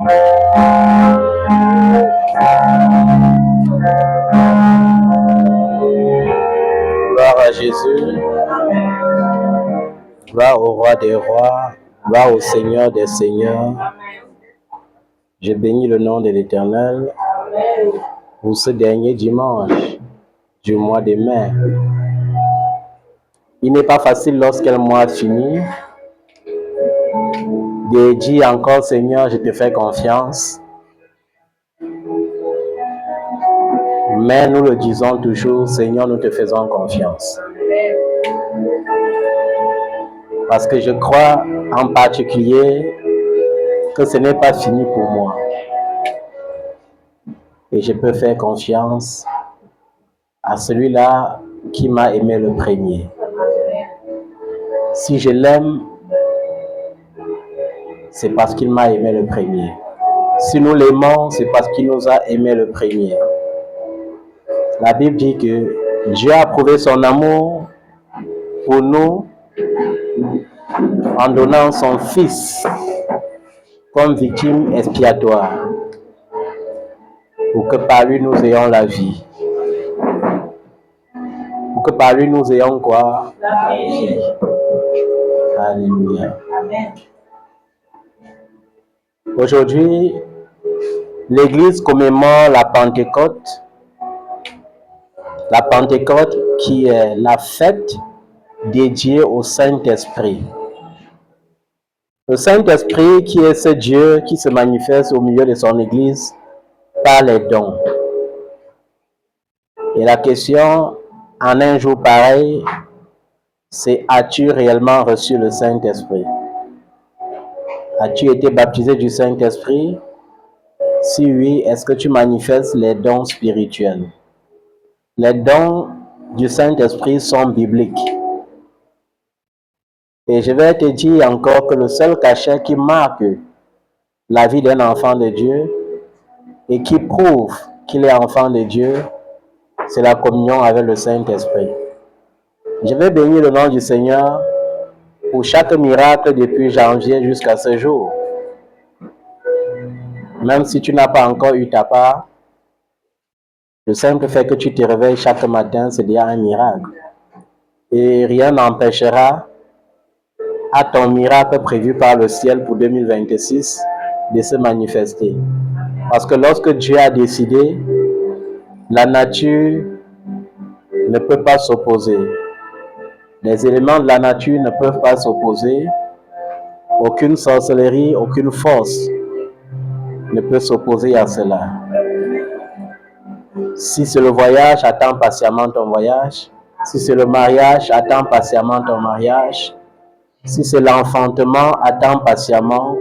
Gloire à Jésus, gloire au roi des rois, gloire au Seigneur des seigneurs. Je bénis le nom de l'Éternel pour ce dernier dimanche du mois de mai. Il n'est pas facile lorsqu'un mois finit de dire encore Seigneur, je te fais confiance. Mais nous le disons toujours, Seigneur, nous te faisons confiance. Parce que je crois en particulier que ce n'est pas fini pour moi. Et je peux faire confiance à celui-là qui m'a aimé le premier. Si je l'aime, c'est parce qu'il m'a aimé le premier. Si nous l'aimons, c'est parce qu'il nous a aimé le premier. La Bible dit que Dieu a prouvé son amour pour nous en donnant son Fils comme victime expiatoire pour que par lui nous ayons la vie. Pour que par lui nous ayons quoi? La vie. Alléluia. Amen. Aujourd'hui, l'Église commémore la Pentecôte. La Pentecôte qui est la fête dédiée au Saint-Esprit. Le Saint-Esprit qui est ce Dieu qui se manifeste au milieu de son Église par les dons. Et la question en un jour pareil, c'est as-tu réellement reçu le Saint-Esprit? As-tu été baptisé du Saint-Esprit? Si oui, est-ce que tu manifestes les dons spirituels? Les dons du Saint-Esprit sont bibliques. Et je vais te dire encore que le seul cachet qui marque la vie d'un enfant de Dieu et qui prouve qu'il est enfant de Dieu, c'est la communion avec le Saint-Esprit. Je vais bénir le nom du Seigneur pour chaque miracle depuis janvier jusqu'à ce jour. Même si tu n'as pas encore eu ta part, le simple fait que tu te réveilles chaque matin, c'est déjà un miracle. Et rien n'empêchera à ton miracle prévu par le ciel pour 2026 de se manifester. Parce que lorsque Dieu a décidé, la nature ne peut pas s'opposer. Les éléments de la nature ne peuvent pas s'opposer. Aucune sorcellerie, aucune force ne peut s'opposer à cela. Si c'est le voyage, attends patiemment ton voyage. Si c'est le mariage, attends patiemment ton mariage. Si c'est l'enfantement, attends patiemment.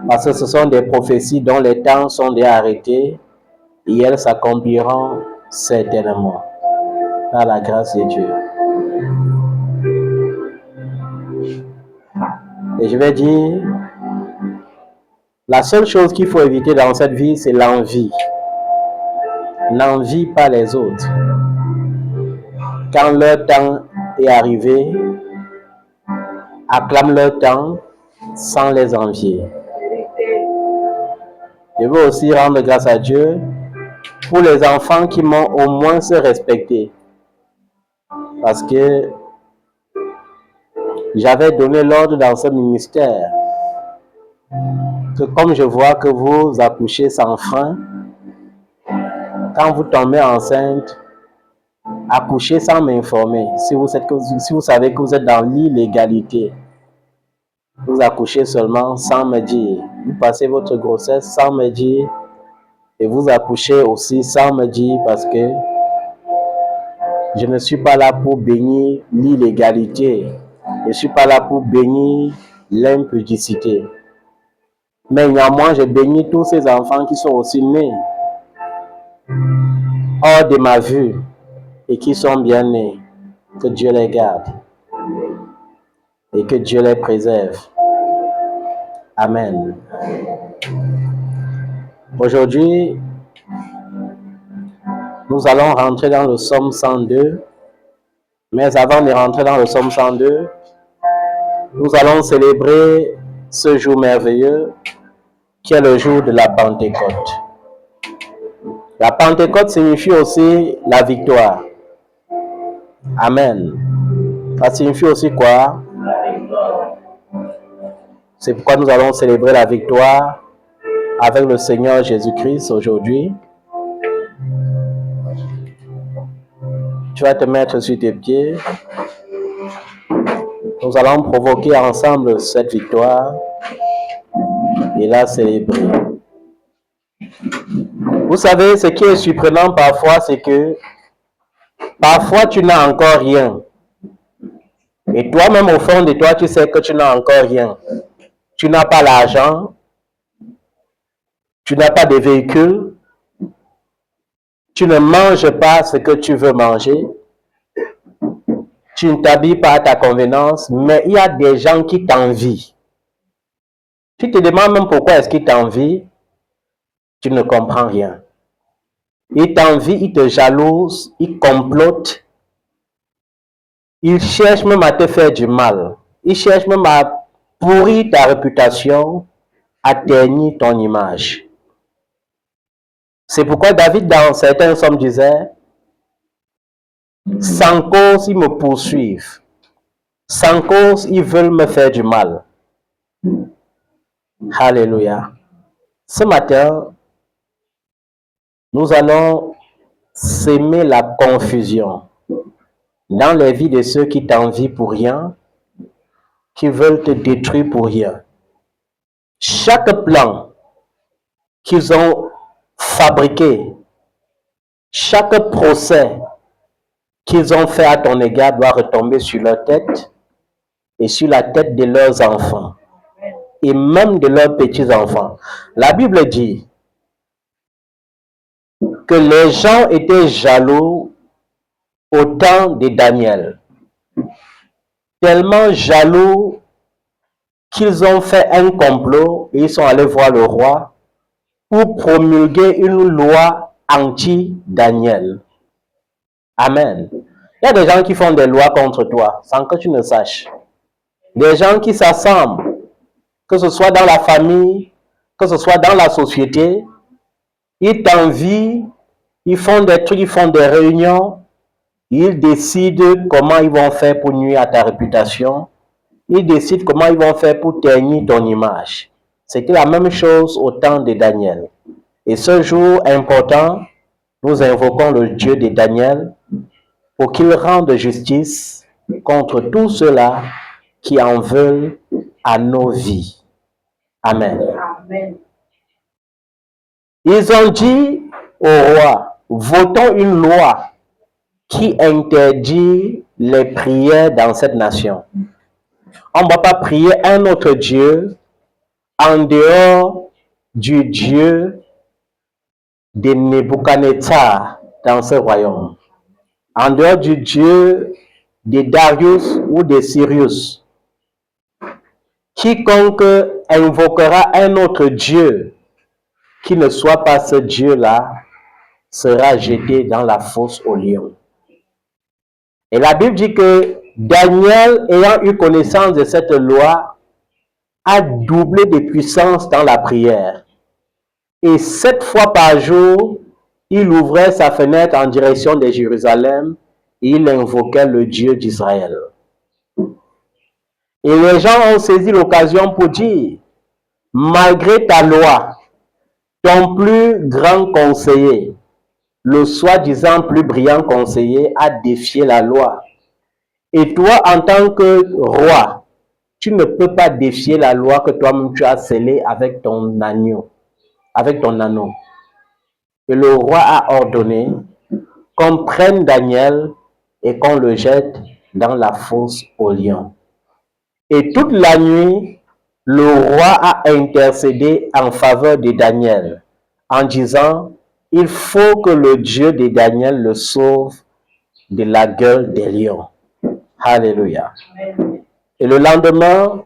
Parce que ce sont des prophéties dont les temps sont déjà arrêtés et elles s'accompliront certainement par la grâce de Dieu. Et je vais dire, la seule chose qu'il faut éviter dans cette vie, c'est l'envie. L'envie par les autres. Quand leur temps est arrivé, acclame leur temps sans les envier. Je veux aussi rendre grâce à Dieu pour les enfants qui m'ont au moins se respecté. Parce que j'avais donné l'ordre dans ce ministère que comme je vois que vous accouchez sans frein, quand vous tombez enceinte, accouchez sans m'informer. Si vous savez que vous êtes dans l'illégalité, vous accouchez seulement sans me dire. Vous passez votre grossesse sans me dire et vous accouchez aussi sans me dire parce que je ne suis pas là pour bénir l'illégalité. Je ne suis pas là pour bénir l'impudicité. Mais néanmoins, je bénis tous ces enfants qui sont aussi nés hors de ma vue et qui sont bien nés. Que Dieu les garde et que Dieu les préserve. Amen. Aujourd'hui, nous allons rentrer dans le psaume 102. Mais avant de rentrer dans le psaume 102, nous allons célébrer ce jour merveilleux qui est le jour de la Pentecôte. La Pentecôte signifie aussi la victoire. Amen. Ça signifie aussi quoi? C'est pourquoi nous allons célébrer la victoire avec le Seigneur Jésus-Christ aujourd'hui. Tu vas te mettre sur tes pieds. Nous allons provoquer ensemble cette victoire et la célébrer. Vous savez, ce qui est surprenant parfois, c'est que parfois tu n'as encore rien. Et toi-même, au fond de toi, tu sais que tu n'as encore rien. Tu n'as pas l'argent, tu n'as pas de véhicule, tu ne manges pas ce que tu veux manger, tu ne t'habilles pas à ta convenance, mais il y a des gens qui t'envient. Tu te demandes même pourquoi est-ce qu'ils t'envient, tu ne comprends rien. Ils t'envient, ils te jalousent, ils complotent, ils cherchent même à te faire du mal. Ils cherchent même à pourrir ta réputation, à ternir ton image. C'est pourquoi David, dans certains psaumes, disait, sans cause, ils me poursuivent. Sans cause, ils veulent me faire du mal. Alléluia. Ce matin, nous allons s'aimer la confusion dans les vies de ceux qui t'envient pour rien, qui veulent te détruire pour rien. Chaque plan qu'ils ont fabriqué, chaque procès qu'ils ont fait à ton égard doit retomber sur leur tête et sur la tête de leurs enfants et même de leurs petits-enfants. La Bible dit que les gens étaient jaloux au temps de Daniel. Tellement jaloux qu'ils ont fait un complot et ils sont allés voir le roi pour promulguer une loi anti-Daniel. Amen. Il y a des gens qui font des lois contre toi sans que tu ne saches. Des gens qui s'assemblent, que ce soit dans la famille, que ce soit dans la société, ils t'envient, ils font des trucs, ils font des réunions, ils décident comment ils vont faire pour nuire à ta réputation, ils décident comment ils vont faire pour ternir ton image. C'était la même chose au temps de Daniel. Et ce jour important, nous invoquons le Dieu de Daniel pour qu'il rende justice contre tous ceux-là qui en veulent à nos vies. Amen. Amen. Ils ont dit au roi, votons une loi qui interdit les prières dans cette nation. On ne va pas prier un autre Dieu en dehors du Dieu de Nebuchadnezzar dans ce royaume. En dehors du Dieu de Darius ou de Cyrus. Quiconque invoquera un autre Dieu qui ne soit pas ce Dieu-là sera jeté dans la fosse aux lions. Et la Bible dit que Daniel, ayant eu connaissance de cette loi, a doublé de puissance dans la prière. Et 7 fois par jour, il ouvrait sa fenêtre en direction de Jérusalem et il invoquait le Dieu d'Israël. Et les gens ont saisi l'occasion pour dire, malgré ta loi, ton plus grand conseiller, le soi-disant plus brillant conseiller, a défié la loi. Et toi, en tant que roi, tu ne peux pas défier la loi que toi-même tu as scellée avec ton agneau. Et le roi a ordonné qu'on prenne Daniel et qu'on le jette dans la fosse aux lions. Et toute la nuit, le roi a intercédé en faveur de Daniel en disant, il faut que le Dieu de Daniel le sauve de la gueule des lions. Alléluia. Et le lendemain,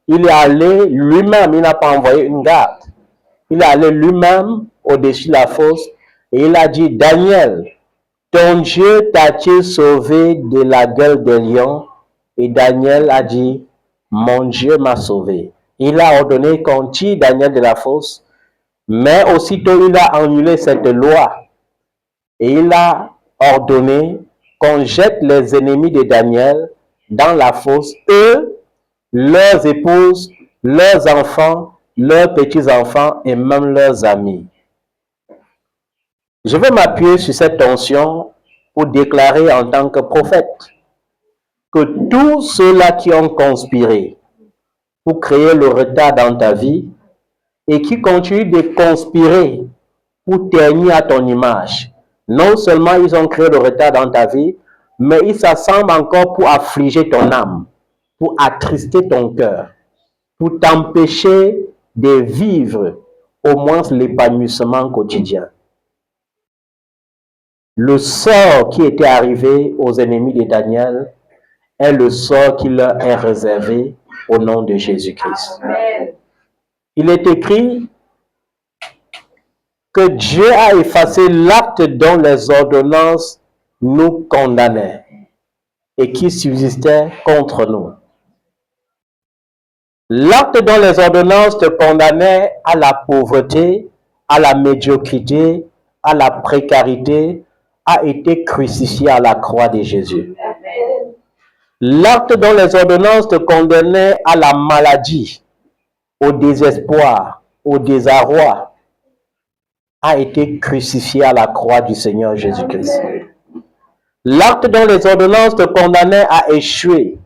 il est allé lui-même, il n'a pas envoyé une garde. Il est allé lui-même au-dessus de la fosse et il a dit, Daniel, ton Dieu t'a-t-il sauvé de la gueule des lions? Et Daniel a dit, mon Dieu m'a sauvé. Il a ordonné qu'on tire Daniel de la fosse Mais aussitôt, il a annulé cette loi et il a ordonné qu'on jette les ennemis de Daniel dans la fosse, eux, leurs épouses, leurs enfants, leurs petits-enfants et même leurs amis. Je vais m'appuyer sur cette tension pour déclarer en tant que prophète que tous ceux-là qui ont conspiré pour créer le retard dans ta vie et qui continuent de conspirer pour ternir à ton image, non seulement ils ont créé le retard dans ta vie, mais ils s'assemblent encore pour affliger ton âme, pour attrister ton cœur, pour t'empêcher de vivre au moins l'épanouissement quotidien. Le sort qui était arrivé aux ennemis de Daniel est le sort qui leur est réservé au nom de Jésus-Christ. Il est écrit que Dieu a effacé l'acte dont les ordonnances nous condamnaient et qui subsistait contre nous. L'acte dont les ordonnances te condamnaient à la pauvreté, à la médiocrité, à la précarité, a été crucifié à la croix de Jésus. L'acte dont les ordonnances te condamnaient à la maladie, au désespoir, au désarroi, a été crucifié à la croix du Seigneur Jésus-Christ. L'acte dont les ordonnances te condamnaient à échouer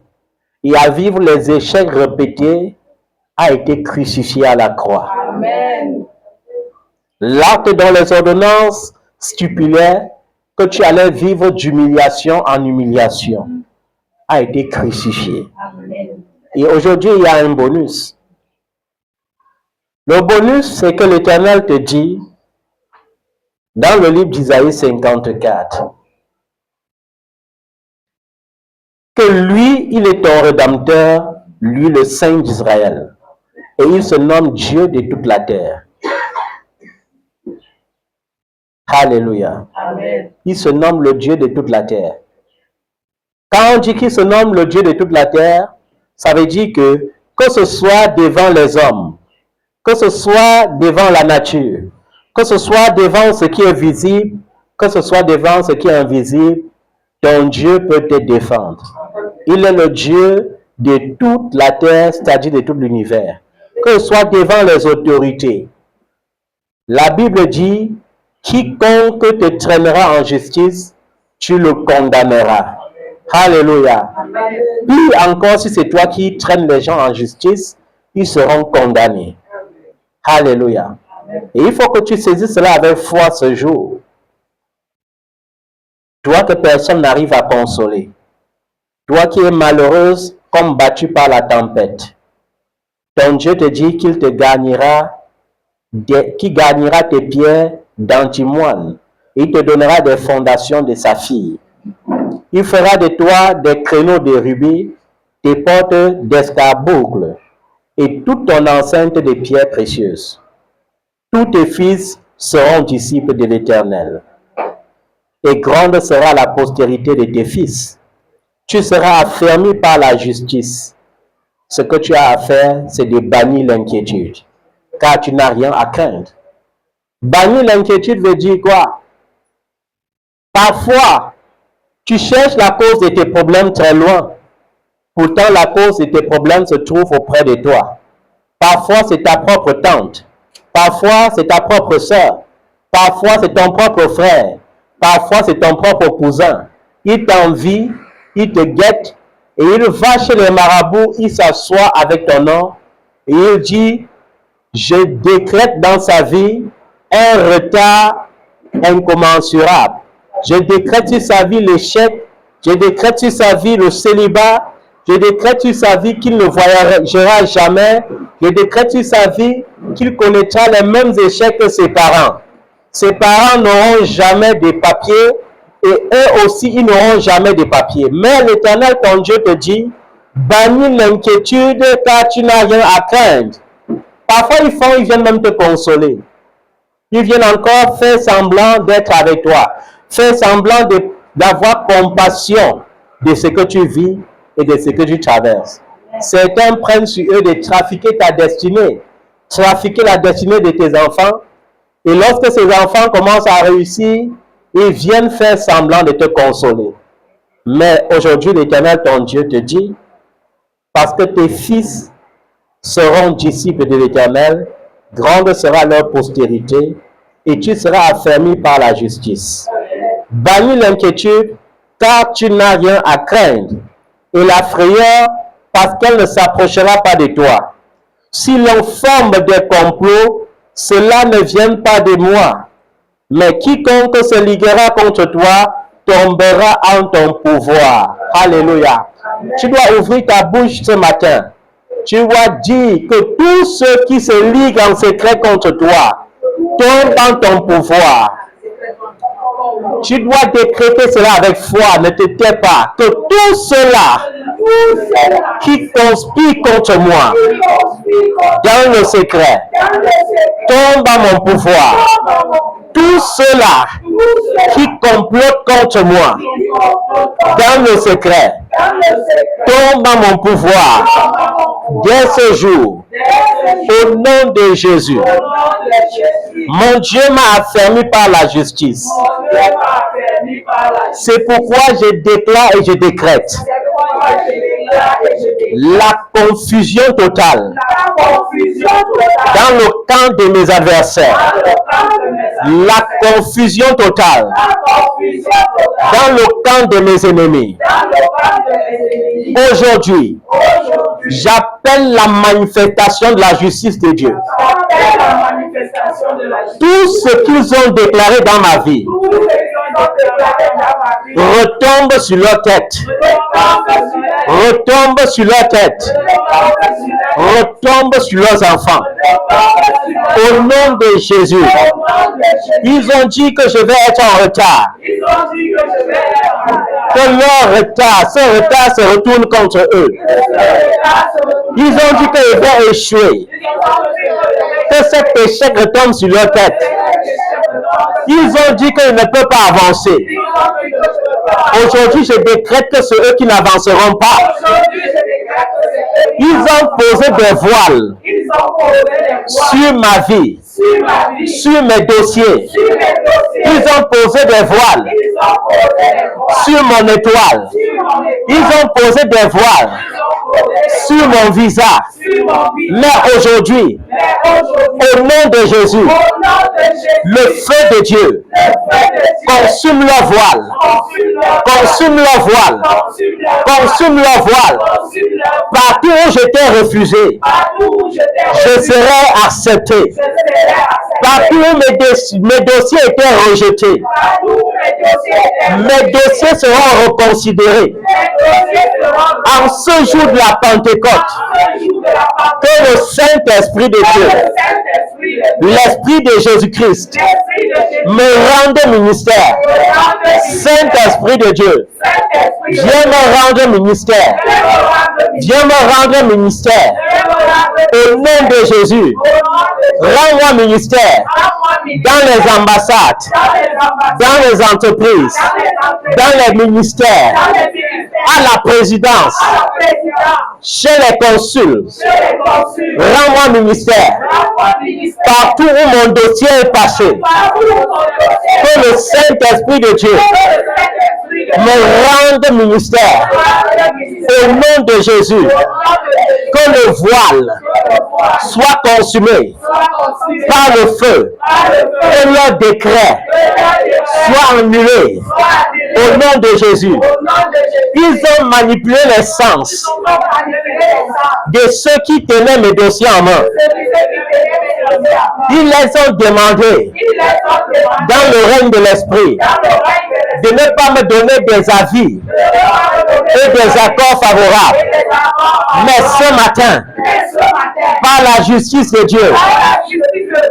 et à vivre les échecs répétés a été crucifié à la croix. Amen. L'acte dont les ordonnances stipulaient que tu allais vivre d'humiliation en humiliation a été crucifié. Amen. Et aujourd'hui, il y a un bonus. Le bonus, c'est que l'Éternel te dit, dans le livre d'Isaïe 54, que lui, il est ton rédempteur, lui le Saint d'Israël. Et il se nomme Dieu de toute la terre. Alléluia. Amen. Il se nomme le Dieu de toute la terre. Quand on dit qu'il se nomme le Dieu de toute la terre, ça veut dire que ce soit devant les hommes, que ce soit devant la nature, que ce soit devant ce qui est visible, que ce soit devant ce qui est invisible, ton Dieu peut te défendre. Il est le Dieu de toute la terre, c'est-à-dire de tout l'univers. Que ce soit devant les autorités. La Bible dit, quiconque te traînera en justice, tu le condamneras. Alléluia. Puis encore, si c'est toi qui traînes les gens en justice, ils seront condamnés. Alléluia. Et il faut que tu saisisses cela avec foi ce jour. Toi que personne n'arrive à consoler. Toi qui es malheureuse comme battue par la tempête. Ton Dieu te dit qu'il te gagnera, qui gagnera tes pierres d'antimoine. Il te donnera des fondations de saphir. Il fera de toi des créneaux de rubis, des portes d'escarboucles et toute ton enceinte de pierres précieuses. Tous tes fils seront disciples de l'Éternel. Et grande sera la postérité de tes fils. Tu seras affermi par la justice. Ce que tu as à faire, c'est de bannir l'inquiétude, car tu n'as rien à craindre. Bannir l'inquiétude veut dire quoi? Parfois, tu cherches la cause de tes problèmes très loin. Pourtant, la cause de tes problèmes se trouve auprès de toi. Parfois, c'est ta propre tante. Parfois, c'est ta propre sœur. Parfois, c'est ton propre frère. Parfois, c'est ton propre cousin. Il t'envie, il te guette, et il va chez les marabouts, il s'assoit avec ton nom, et il dit, je décrète dans sa vie un retard incommensurable. Je décrète sur sa vie l'échec, je décrète sur sa vie le célibat, je décrète sur sa vie qu'il ne voyagera jamais, je décrète sur sa vie qu'il connaîtra les mêmes échecs que ses parents. Ses parents n'auront jamais de papiers et eux aussi, ils n'auront jamais de papiers. Mais l'Éternel, ton Dieu, te dit, bannis l'inquiétude car tu n'as rien à craindre. Parfois, ils viennent même te consoler. Ils viennent encore faire semblant d'être avec toi. Faire semblant d'avoir compassion de ce que tu vis et de ce que tu traverses. Certains prennent sur eux de trafiquer ta destinée, trafiquer la destinée de tes enfants, Et lorsque ces enfants commencent à réussir, ils viennent faire semblant de te consoler. Mais aujourd'hui, l'Éternel, ton Dieu, te dit, parce que tes fils seront disciples de l'Éternel, grande sera leur postérité, et tu seras affermi par la justice. Bannis l'inquiétude, car tu n'as rien à craindre, et la frayeur, parce qu'elle ne s'approchera pas de toi. Si l'on forme des complots, cela ne vient pas de moi, mais quiconque se liguera contre toi tombera en ton pouvoir. Alléluia. Tu dois ouvrir ta bouche ce matin. Tu dois dire que tous ceux qui se liguent en secret contre toi tombent en ton pouvoir. Tu dois décréter cela avec foi, ne te tais pas, que tous ceux-là qui conspirent contre moi dans le secret tombent dans mon pouvoir. Tous ceux-là qui complotent contre moi dans le secret tombent dans mon pouvoir. Dès ce jour, au nom de Jésus, mon Dieu m'a affermi par la justice. C'est pourquoi je déclare et je décrète la confusion totale dans le camp de mes adversaires. La confusion totale dans le camp de mes ennemis. Aujourd'hui, j'appelle la manifestation de la justice de Dieu. Tout ce qu'ils ont déclaré dans ma vie retombe sur leur tête. Retombe sur leur tête. Retombe sur leurs enfants. Au nom de Jésus. Ils ont dit que je vais être en retard. Que leur retard, ce retard se retourne contre eux. Ils ont dit qu'ils vont échouer. Que cet échec retombe sur leur tête. Ils ont dit qu'ils ne peuvent pas avancer. Aujourd'hui, je décrète que c'est eux qui n'avanceront pas. Ils ont posé des voiles sur ma vie, sur mes dossiers. Ils ont posé des voiles sur mon étoile. Ils ont posé des voiles sur mon visa. Mais aujourd'hui, au nom de Jésus, le feu de Dieu consume leur voile. Consume leur voile. Consume leur voile. Partout où j'étais refusé, je serai accepté. Partout où mes dossiers étaient rejetés, mes dossiers seront reconsidérés. En ce jour de la Pentecôte, que le Saint-Esprit de Dieu, l'Esprit de Jésus-Christ, me rende ministère. Saint-Esprit de Dieu, viens me rendre ministère. Viens me rendre ministère. Au nom de Jésus, rends-moi ministère dans les ambassades, dans les entreprises, dans les ministères, à la présidence, chez les consuls. Rends-moi ministère. Partout où mon dossier est passé, que le Saint-Esprit de Dieu me rende ministère. Au nom de Jésus, que le voile soit consumé par le feu, que leur décret soit annulé. Au nom de Jésus, ils ont manipulé les sens de ceux qui tenaient mes dossiers en main. Ils les ont demandé dans le règne de l'esprit de ne pas me donner des avis et des accords favorables. Mais ce matin, par la justice de Dieu,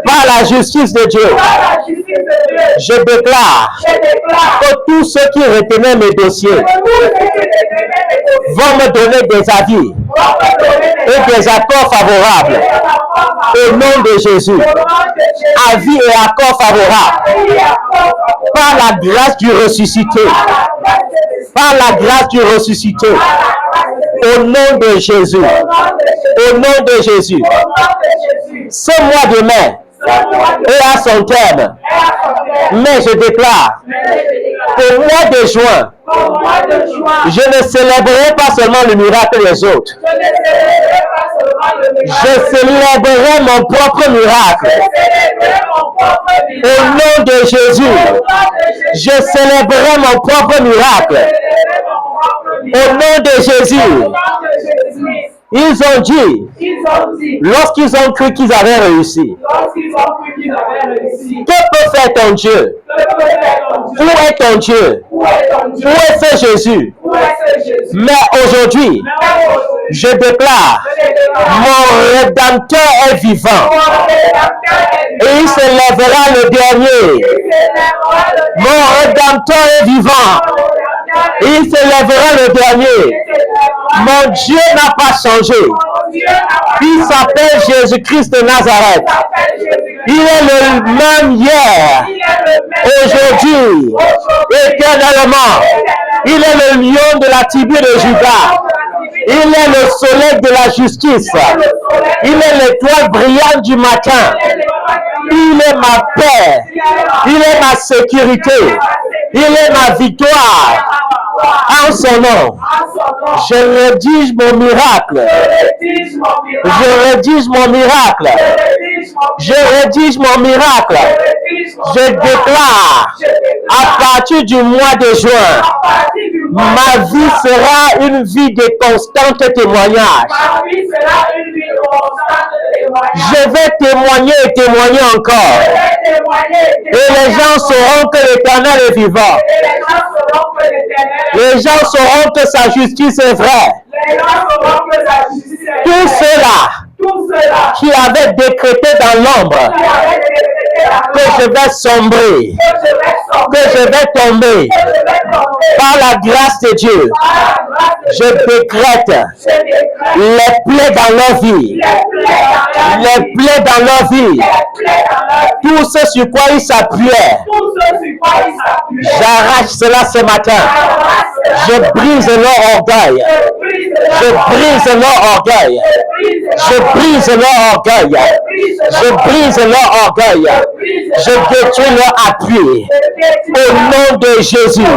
par la justice de Dieu, je déclare que tous ceux qui retenaient mes dossiers vont me donner des avis et des accords favorables. Au nom de Jésus, avis et accords favorables par la grâce du ressuscité. Par la grâce du ressuscité. Au nom de Jésus. Au nom de Jésus. Ce mois de mai et à son terme. Mais je déclare qu'au mois de juin, je ne célébrerai pas seulement le miracle des autres. Je célébrerai mon propre miracle. Au nom de Jésus, je célébrerai mon propre miracle. Au nom de Jésus. Ils ont dit, lorsqu'ils ont cru qu'ils avaient réussi, que peut faire ton Dieu? Où est ton Dieu? Où est ce Jésus? Mais aujourd'hui, je déclare, mon Rédempteur est vivant et il se lèvera le dernier. Mon Rédempteur est vivant et il se lèvera le dernier. Mon Dieu n'a pas changé. Il s'appelle Jésus-Christ de Nazareth. Il est le même hier, aujourd'hui, éternellement. Il est le lion de la tribu de Juda. Il est le soleil de la justice. Il est l'étoile brillante du matin. Il est ma paix. Il est ma sécurité. Il est ma victoire. En son nom, je rédige mon miracle. Je rédige mon miracle. Je rédige mon miracle. Je déclare, à partir du mois de juin, ma vie sera une vie de constant témoignage. Je vais témoigner et témoigner encore. Et les gens sauront que l'Éternel est vivant. Les gens sauront que sa justice est vraie. Tout cela qui avait décrété dans l'ombre que je vais sombrer, que je vais tomber par la grâce de Dieu, je décrète les plaies dans leur vie, les plaies dans leur vie, tout ce sur quoi ils s'appuyaient, j'arrache cela ce matin. Je brise leur orgueil. Je brise leur orgueil. Je brise leur orgueil. Je brise leur orgueil. Je détruis leur appui. Au nom de Jésus.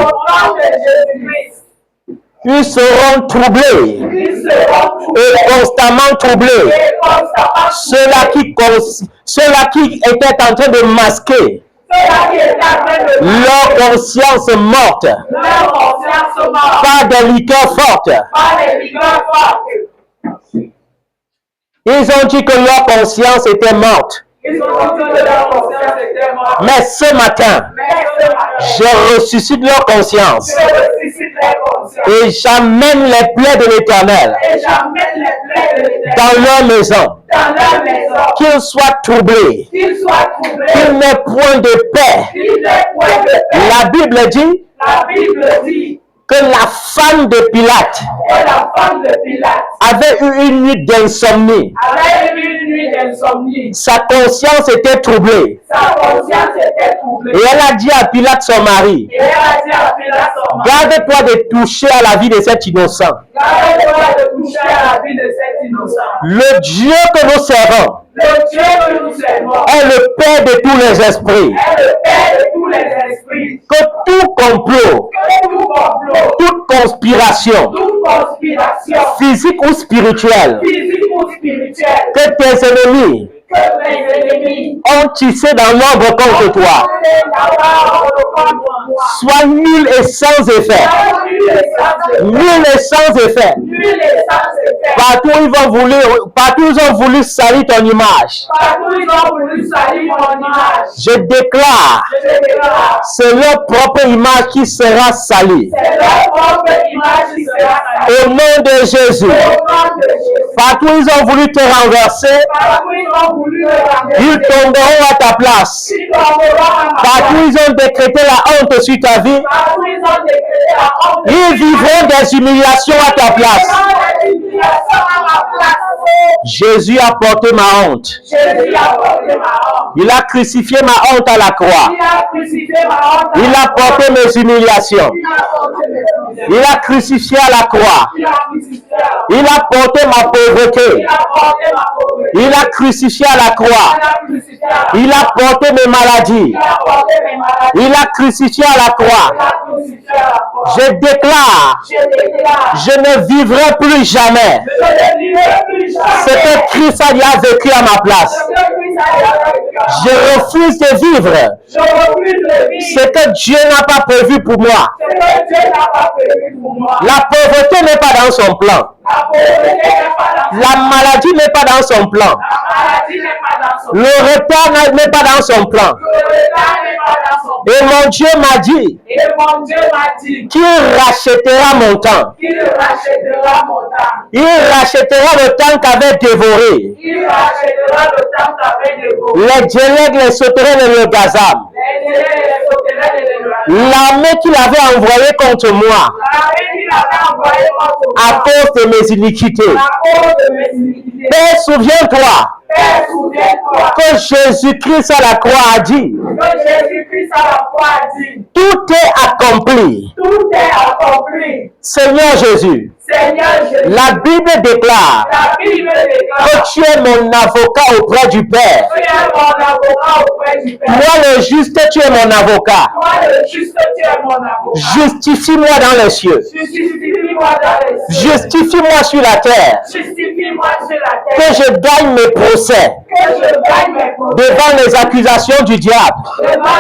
Ils seront troublés et constamment troublés. Ceux-là qui étaient en train de masquer leur conscience morte par des liqueurs fortes. Ils ont dit que leur conscience était morte. Mais ce matin, je ressuscite leur conscience et j'amène les plaies de l'Éternel dans leur maison. Qu'ils soient troublés, qu'ils n'aient point de paix. La Bible dit que la femme de Pilate avait eu une nuit d'insomnie. Sa conscience était troublée. Et elle a dit à Pilate, son mari, garde-toi de toucher à la vie de cet innocent. Le Dieu que nous servons est le Père de tous les esprits. Que tout complot, toute conspiration, physique ou spirituelle, que tes ennemis ont tissé dans l'ombre contre toi, soit nul et sans effet. Nul et sans effet. Partout ils ont voulu salir ton image. Je déclare, c'est leur propre image qui sera salie. Au nom de Jésus. Partout ils ont voulu te renverser, ils tomberont à ta place. Partout ils ont décrété la honte sur ta vie, ils vivront des humiliations à ta place. Jésus a porté ma honte. Il a crucifié ma honte à la croix. Il a porté mes humiliations. Il a crucifié à la croix. Il a porté ma pauvreté. Il a crucifié à la croix. Il a porté mes maladies. Il a crucifié à la croix. Je déclare, je ne vivrai plus jamais ce que Christ a vécu à ma place. Je refuse de vivre ce que Dieu n'a pas prévu pour moi. La pauvreté n'est pas dans son plan. La maladie n'est pas dans son plan. Le retard n'est pas dans son plan. Et mon Dieu m'a dit qu'il rachètera mon temps. Il rachètera le temps qu'avait dévoré. Les dialogues, les sauterelles et le gazam. L'armée qu'il avait envoyée contre moi à cause de mes iniquités. Père, souviens-toi que Jésus-Christ à la croix a dit, tout est accompli. Seigneur Jésus, la Bible déclare que tu es mon avocat auprès du Père. Moi le juste, tu es mon avocat. Justifie-moi dans les cieux. Justifie-moi sur la terre. Que je gagne mes procès devant les accusations du diable, devant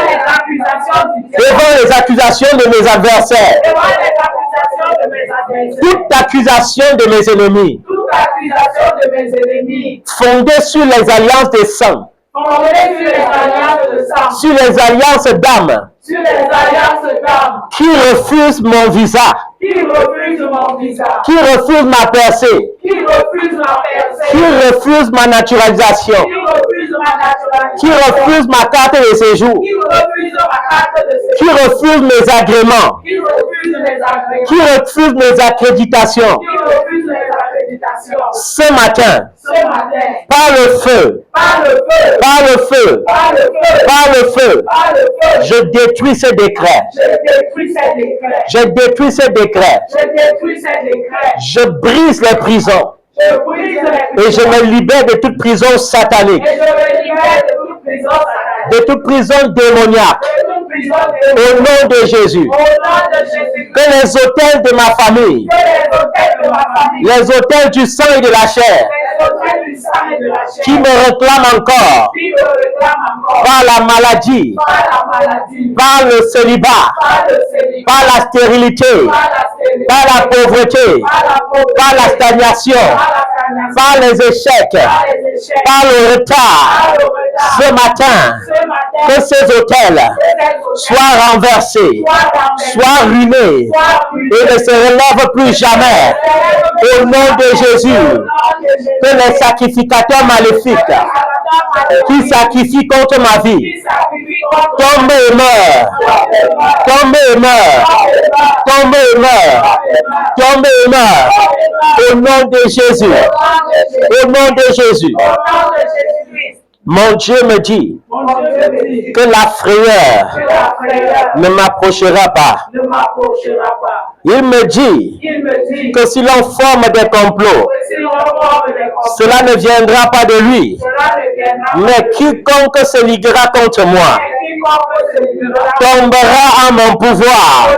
les accusations de mes adversaires, toute accusation de mes ennemis, fondée sur les alliances des saints, sur les alliances d'âme, qui refusent mon visa, qui refusent ma percée, qui refusent ma naturalisation, qui refusent ma carte de séjour, qui refusent mes agréments, qui refusent mes accréditations. Ce matin, par le feu, par le feu, par le feu, je détruis ce décret. Je détruis ce décret. Je brise les prisons. Et je me libère de toute prison satanique, de toute prison démoniaque. Au nom de Jésus. Que les autels de ma famille, les autels du sang et de la chair, qui me réclament encore par la maladie, par le célibat, par la stérilité, par la pauvreté, par la stagnation, par les échecs, par le retard, ce matin, que ces autels soient renversés, soient ruinés et ne se relèvent plus jamais. Au nom de Jésus, que les sacrificateurs maléfiques qui sacrifient contre ma vie tombent et meurent, tombent et meurent, tombent et meurent, tombent et meurent. Au nom de Jésus, au nom de Jésus. Mon Dieu me dit que la frayeur ne m'approchera pas. Il me dit que si l'on forme des complots, cela ne viendra pas de lui. Mais quiconque se liguera contre moi tombera en mon pouvoir.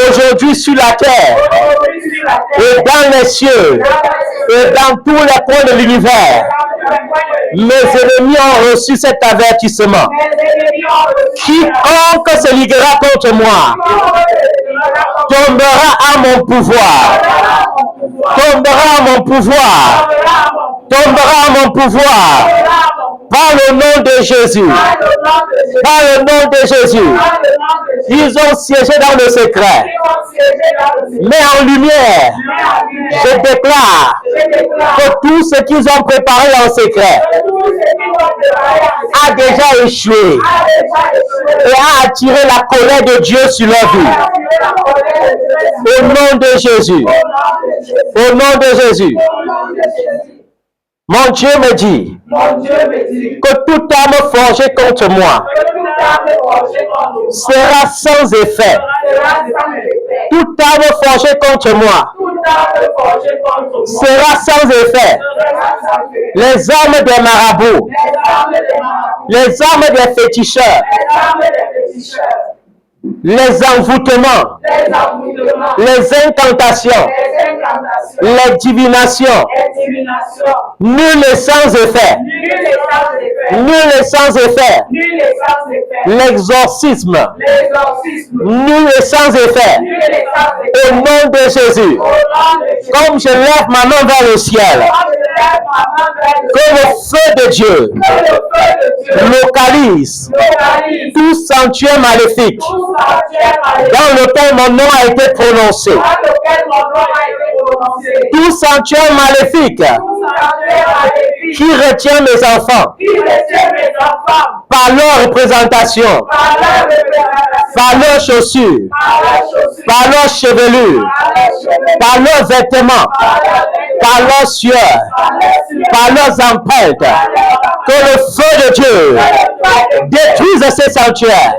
Aujourd'hui sur la terre et dans les cieux et dans tous les coins de l'univers, mes ennemis ont reçu cet avertissement. Quiconque se liguera contre moi tombera à mon pouvoir. Tombera à mon pouvoir. Tombera à mon pouvoir. Par le nom de Jésus. Par le nom de Jésus. Ils ont siégé dans le secret. Mais en lumière, je déclare que tout ce qu'ils ont préparé en secret a déjà échoué et a attiré la colère de Dieu sur leur vie. Au nom de Jésus. Au nom de Jésus. Mon Dieu me dit que toute arme forgée contre moi sera sans effet. Toute arme forgée contre moi sera sans effet. Les armes des marabouts, les armes des féticheurs, les envoûtements, les incantations, les divinations, nul n'est sans effet. Nul n'est sans effet. L'exorcisme, nul n'est sans effet. Au nom de Jésus, comme je lève ma main vers le ciel, que le feu de Dieu localise tout sanctuaire maléfique dans lequel mon nom a été prononcé. Tout sanctuaire maléfique qui retient mes enfants par leur représentation, par leurs chaussures, par leurs chevelures, par leurs vêtements, par leurs sueurs, par leurs empreintes, que le feu de Dieu détruise ces sanctuaires,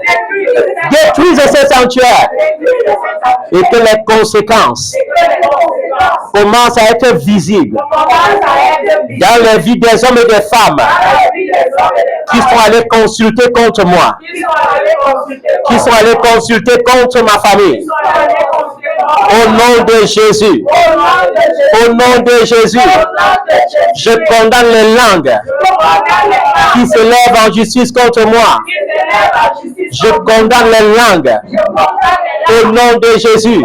détruise ces sanctuaires, et que les conséquences commencent à être visibles dans la vie des hommes et des femmes qui sont allés consulter contre moi, qui sont allés consulter contre ma famille. Au nom de Jésus, au nom de Jésus, je condamne les langues qui se lèvent en justice contre moi. Je condamne les langues au nom de Jésus.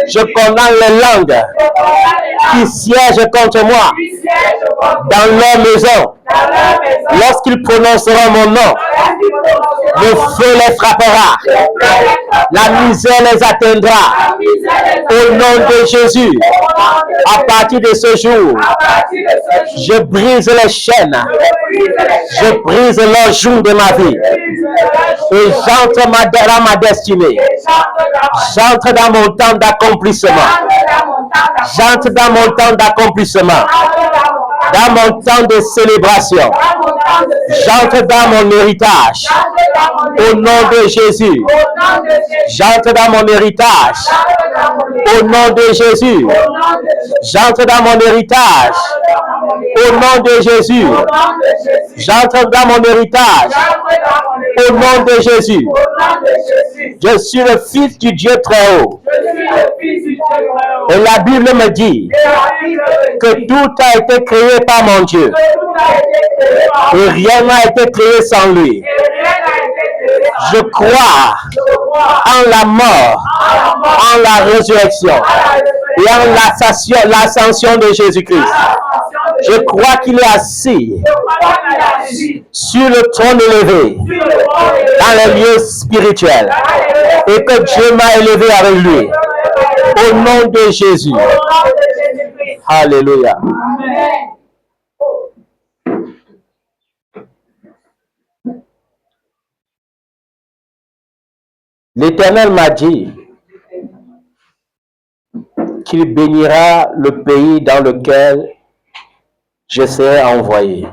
Je condamne les langues qui siègent contre moi dans leur maison. Lorsqu'ils prononceront mon nom, le feu les frappera, la misère les atteindra. Au nom de Jésus, à partir de ce jour, je brise les chaînes, je brise leurs joues de ma vie et j'entre dans ma destinée. J'entre dans mon temps d'accomplissement. J'entre dans mon temps d'accomplissement. Dans mon temps de célébration, j'entre dans mon héritage. Au nom de Jésus, j'entre dans mon héritage. Au nom de Jésus, j'entre dans mon héritage. Au nom de Jésus, j'entre dans mon héritage. Au nom de Jésus, je suis le fils du Dieu très haut. Et la Bible me dit que tout a été créé par mon Dieu. Et rien n'a été créé sans lui. Je crois en la mort, en la résurrection et en l'ascension de Jésus-Christ. Je crois qu'il est assis sur le trône élevé dans les lieux spirituels et que Dieu m'a élevé avec lui. Au nom de Jésus. Alléluia. L'Éternel m'a dit qu'il bénira le pays dans lequel je serai envoyé.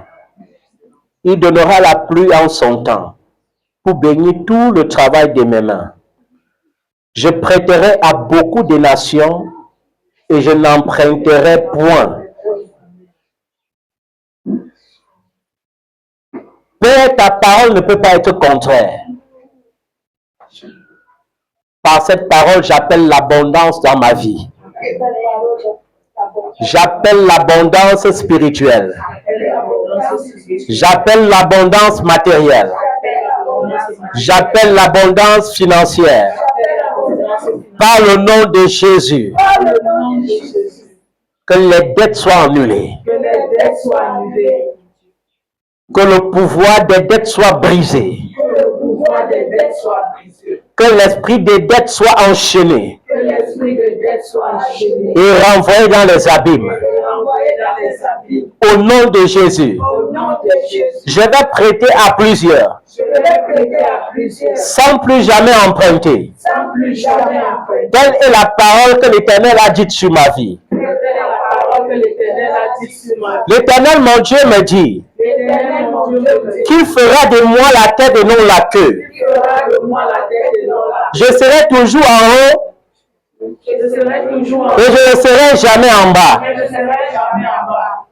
Il donnera la pluie en son temps pour bénir tout le travail de mes mains. Je prêterai à beaucoup de nations et je n'emprunterai point. Père, ta parole ne peut pas être contraire. Par cette parole, j'appelle l'abondance dans ma vie. J'appelle l'abondance spirituelle. J'appelle l'abondance matérielle. J'appelle l'abondance financière. Par le nom de Jésus. Que les dettes soient annulées. Que le pouvoir des dettes soit brisé. Que l'esprit des dettes soit enchaîné et renvoyé dans les abîmes. Au nom de Jésus, je vais prêter à plusieurs sans plus jamais emprunter. Telle est la parole que l'Éternel a dite sur ma vie. L'Éternel, mon Dieu, me dit qu'il fera de moi la tête et non la queue. Je serai toujours en haut Je serai toujours en Et je ne serai jamais en bas. Et je serai jamais en bas.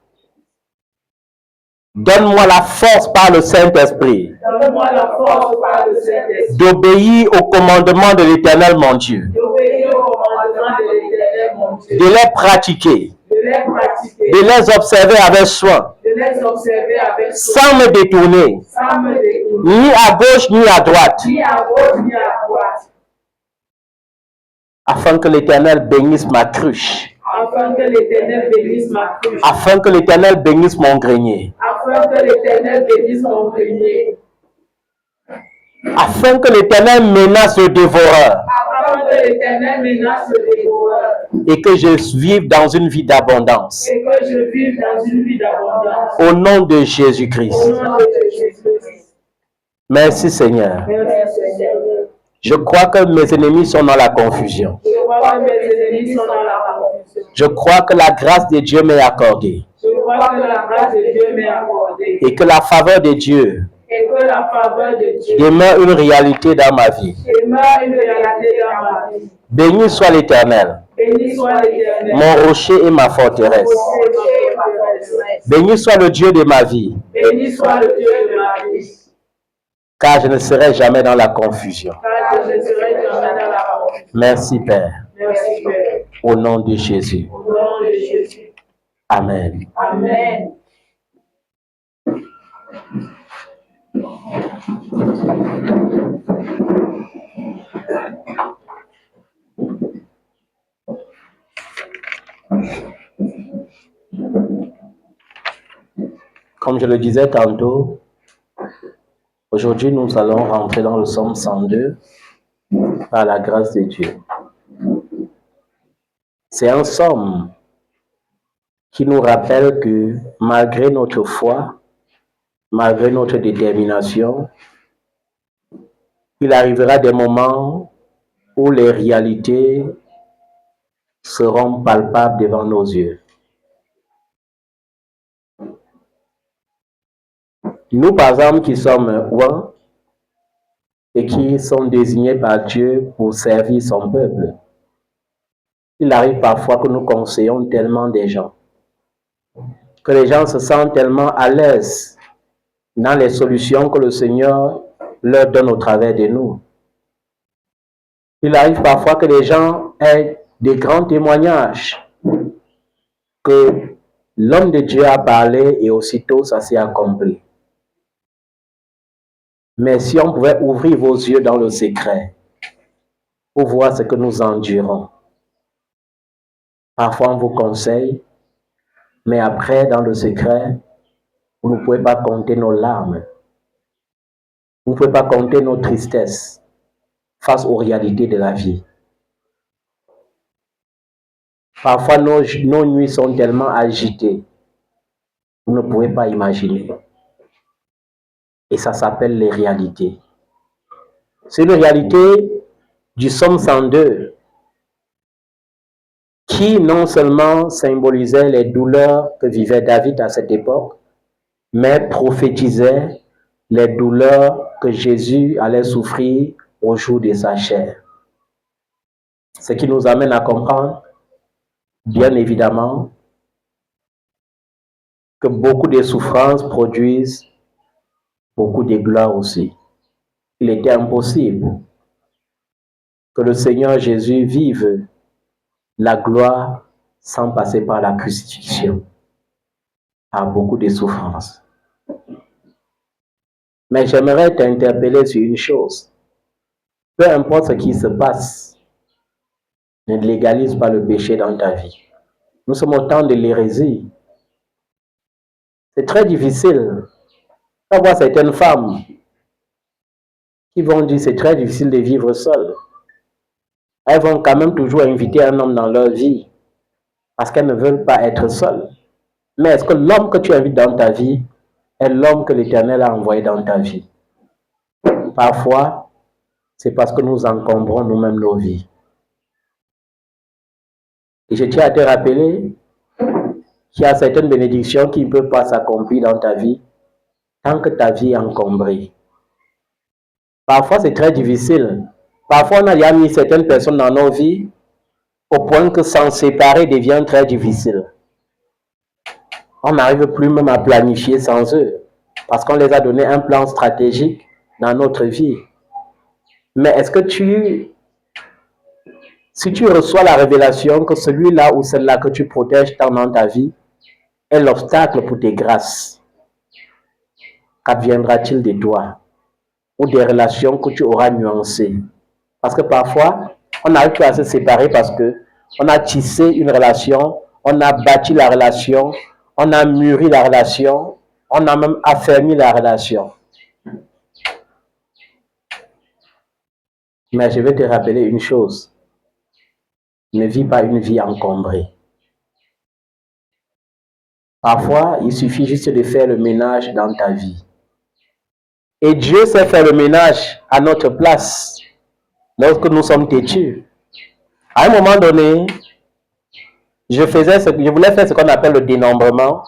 Donne-moi la force par le Saint-Esprit Donne-moi la force par le Saint-Esprit d'obéir au commandement de l'Éternel, mon Dieu, d'obéir au commandement de l'Éternel, mon Dieu, de les pratiquer, de les pratiquer, de les observer avec soin, de les observer avec soin, sans me détourner, sans me détourner, ni à gauche ni à droite, ni à gauche ni à droite, afin que l'Éternel bénisse ma cruche, afin que l'Éternel bénisse ma cruche, afin que l'Éternel bénisse mon grenier, afin que l'Éternel bénisse mon grenier, afin que l'Éternel menace le dévoreur afin que l'Éternel menace le dévoreur, et que je vive dans une vie d'abondance. et que je vive dans une vie d'abondance. Au nom de Au Jésus-Christ. nom de Jésus-Christ. Merci Seigneur. Merci Seigneur. Je crois que mes ennemis sont dans la confusion. Je crois que mes ennemis sont dans la confusion. Je crois que la grâce de Dieu m'est accordée Je crois que la grâce de Dieu m'est accordée. et que la faveur de Dieu Et que la faveur de Dieu demeure une réalité dans ma vie. demeure une réalité dans ma vie. Béni soit l'Éternel, Béni soit l'Éternel, mon rocher et ma forteresse. rocher et ma forteresse. Béni soit le Dieu de ma vie, Béni soit le Dieu de ma vie, car je ne serai jamais dans la confusion. car je ne serai jamais dans la confusion. Merci Père, Merci Père. au nom de Jésus. Au nom de Jésus. Amen. Amen. Comme je le disais tantôt, aujourd'hui nous allons rentrer dans le psaume 102 par la grâce de Dieu. C'est un psaume qui nous rappelle que malgré notre foi, malgré notre détermination, il arrivera des moments où les réalités seront palpables devant nos yeux. Nous, par exemple, qui sommes ouins et qui sont désignés par Dieu pour servir son peuple, il arrive parfois que nous conseillons tellement des gens, que les gens se sentent tellement à l'aise dans les solutions que le Seigneur leur donne au travers de nous. Il arrive parfois que les gens aient des grands témoignages, que l'homme de Dieu a parlé et aussitôt ça s'est accompli. Mais si on pouvait ouvrir vos yeux dans le secret pour voir ce que nous endurons. Parfois on vous conseille, mais après dans le secret, vous ne pouvez pas compter nos larmes. Vous ne pouvez pas compter nos tristesses face aux réalités de la vie. Parfois nos nuits sont tellement agitées, vous ne pouvez pas imaginer. Et ça s'appelle les réalités. C'est une réalité du psaume 102 qui non seulement symbolisait les douleurs que vivait David à cette époque, mais prophétisait les douleurs que Jésus allait souffrir au jour de sa chair. Ce qui nous amène à comprendre, bien évidemment, que beaucoup de souffrances produisent beaucoup de gloire aussi. Il était impossible que le Seigneur Jésus vive la gloire sans passer par la crucifixion, par beaucoup de souffrances. Mais j'aimerais t'interpeller sur une chose. Peu importe ce qui se passe, ne légalise pas le péché dans ta vie. Nous sommes au temps de l'hérésie. C'est très difficile. On voit certaines femmes qui vont dire que c'est très difficile de vivre seule. Elles vont quand même toujours inviter un homme dans leur vie parce qu'elles ne veulent pas être seules. Mais est-ce que l'homme que tu invites dans ta vie est l'homme que l'Éternel a envoyé dans ta vie? Parfois, c'est parce que nous encombrons nous-mêmes nos vies. Et je tiens à te rappeler qu'il y a certaines bénédictions qui ne peuvent pas s'accomplir dans ta vie tant que ta vie est encombrée. Parfois, c'est très difficile. Parfois, on a déjà mis certaines personnes dans nos vies au point que s'en séparer devient très difficile. On n'arrive plus même à planifier sans eux, parce qu'on les a donné un plan stratégique dans notre vie. Mais est-ce que si tu reçois la révélation que celui-là ou celle-là que tu protèges tant dans ta vie est l'obstacle pour tes grâces, qu'adviendra-t-il de toi? Ou des relations que tu auras nuancées? Parce que parfois, on n'arrive plus à se séparer parce que on a tissé une relation, on a bâti la relation, on a mûri la relation, on a même affermi la relation. Mais je vais te rappeler une chose. Ne vis pas une vie encombrée. Parfois, il suffit juste de faire le ménage dans ta vie. Et Dieu sait faire le ménage à notre place lorsque nous sommes têtus. À un moment donné, je voulais faire ce qu'on appelle le dénombrement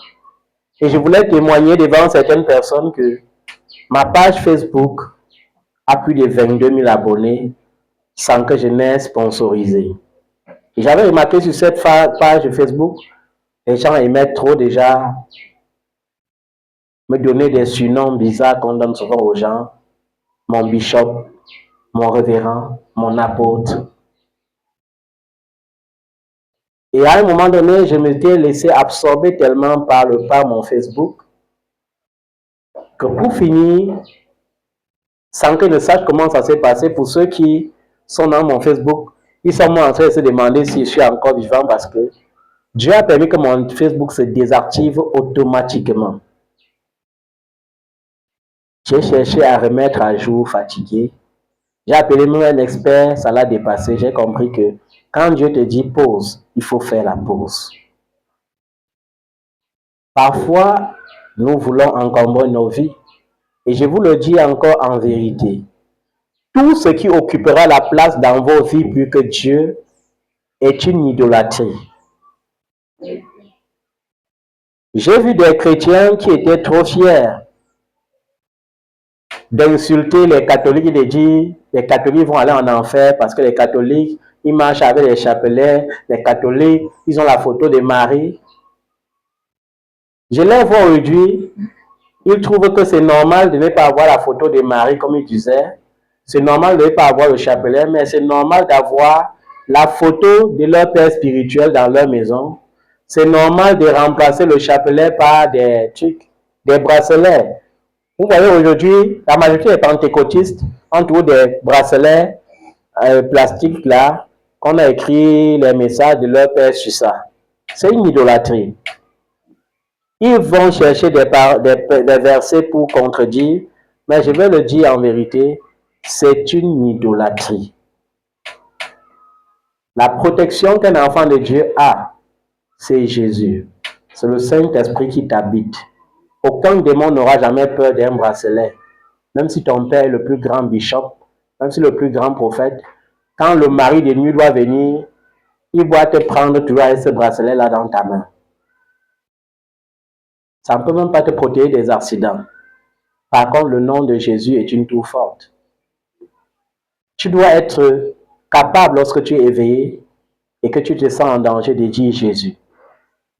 et je voulais témoigner devant certaines personnes que ma page Facebook a plus de 22 000 abonnés sans que je n'ai sponsorisé. Et j'avais remarqué sur cette page Facebook, les gens aimaient trop déjà me donner des surnoms bizarres qu'on donne souvent aux gens. Mon bishop, mon révérend, mon apôtre. Et à un moment donné, je m'étais laissé absorber tellement par mon Facebook que pour finir, sans que je ne sache comment ça s'est passé, pour ceux qui sont dans mon Facebook, ils sont en train de se demander si je suis encore vivant parce que Dieu a permis que mon Facebook se désactive automatiquement. J'ai cherché à remettre à jour, fatigué. J'ai appelé même un expert, ça l'a dépassé. J'ai compris que quand Dieu te dit pause, il faut faire la pause. Parfois, nous voulons encombrer nos vies. Et je vous le dis encore en vérité. Tout ce qui occupera la place dans vos vies plus que Dieu est une idolâtrie. J'ai vu des chrétiens qui étaient trop fiers d'insulter les catholiques et de dire les catholiques vont aller en enfer parce que les catholiques, ils marchent avec les chapelets, les catholiques, ils ont la photo de Marie. Je les vois aujourd'hui, ils trouvent que c'est normal de ne pas avoir la photo de Marie comme ils disaient. C'est normal de ne pas avoir le chapelet, mais c'est normal d'avoir la photo de leur père spirituel dans leur maison. C'est normal de remplacer le chapelet par des trucs, des bracelets. Vous voyez aujourd'hui, la majorité des pentecôtistes ont tous des bracelets plastiques là, qu'on a écrit les messages de leur père sur ça. C'est une idolâtrie. Ils vont chercher des versets pour contredire, mais je vais le dire en vérité, c'est une idolâtrie. La protection qu'un enfant de Dieu a, c'est Jésus. C'est le Saint-Esprit qui t'habite. Aucun démon n'aura jamais peur d'un bracelet. Même si ton père est le plus grand bishop, même si le plus grand prophète, quand le mari de nuit doit venir, il doit te prendre, tu as ce bracelet-là dans ta main. Ça ne peut même pas te protéger des accidents. Par contre, le nom de Jésus est une tour forte. Tu dois être capable, lorsque tu es éveillé et que tu te sens en danger, de dire Jésus.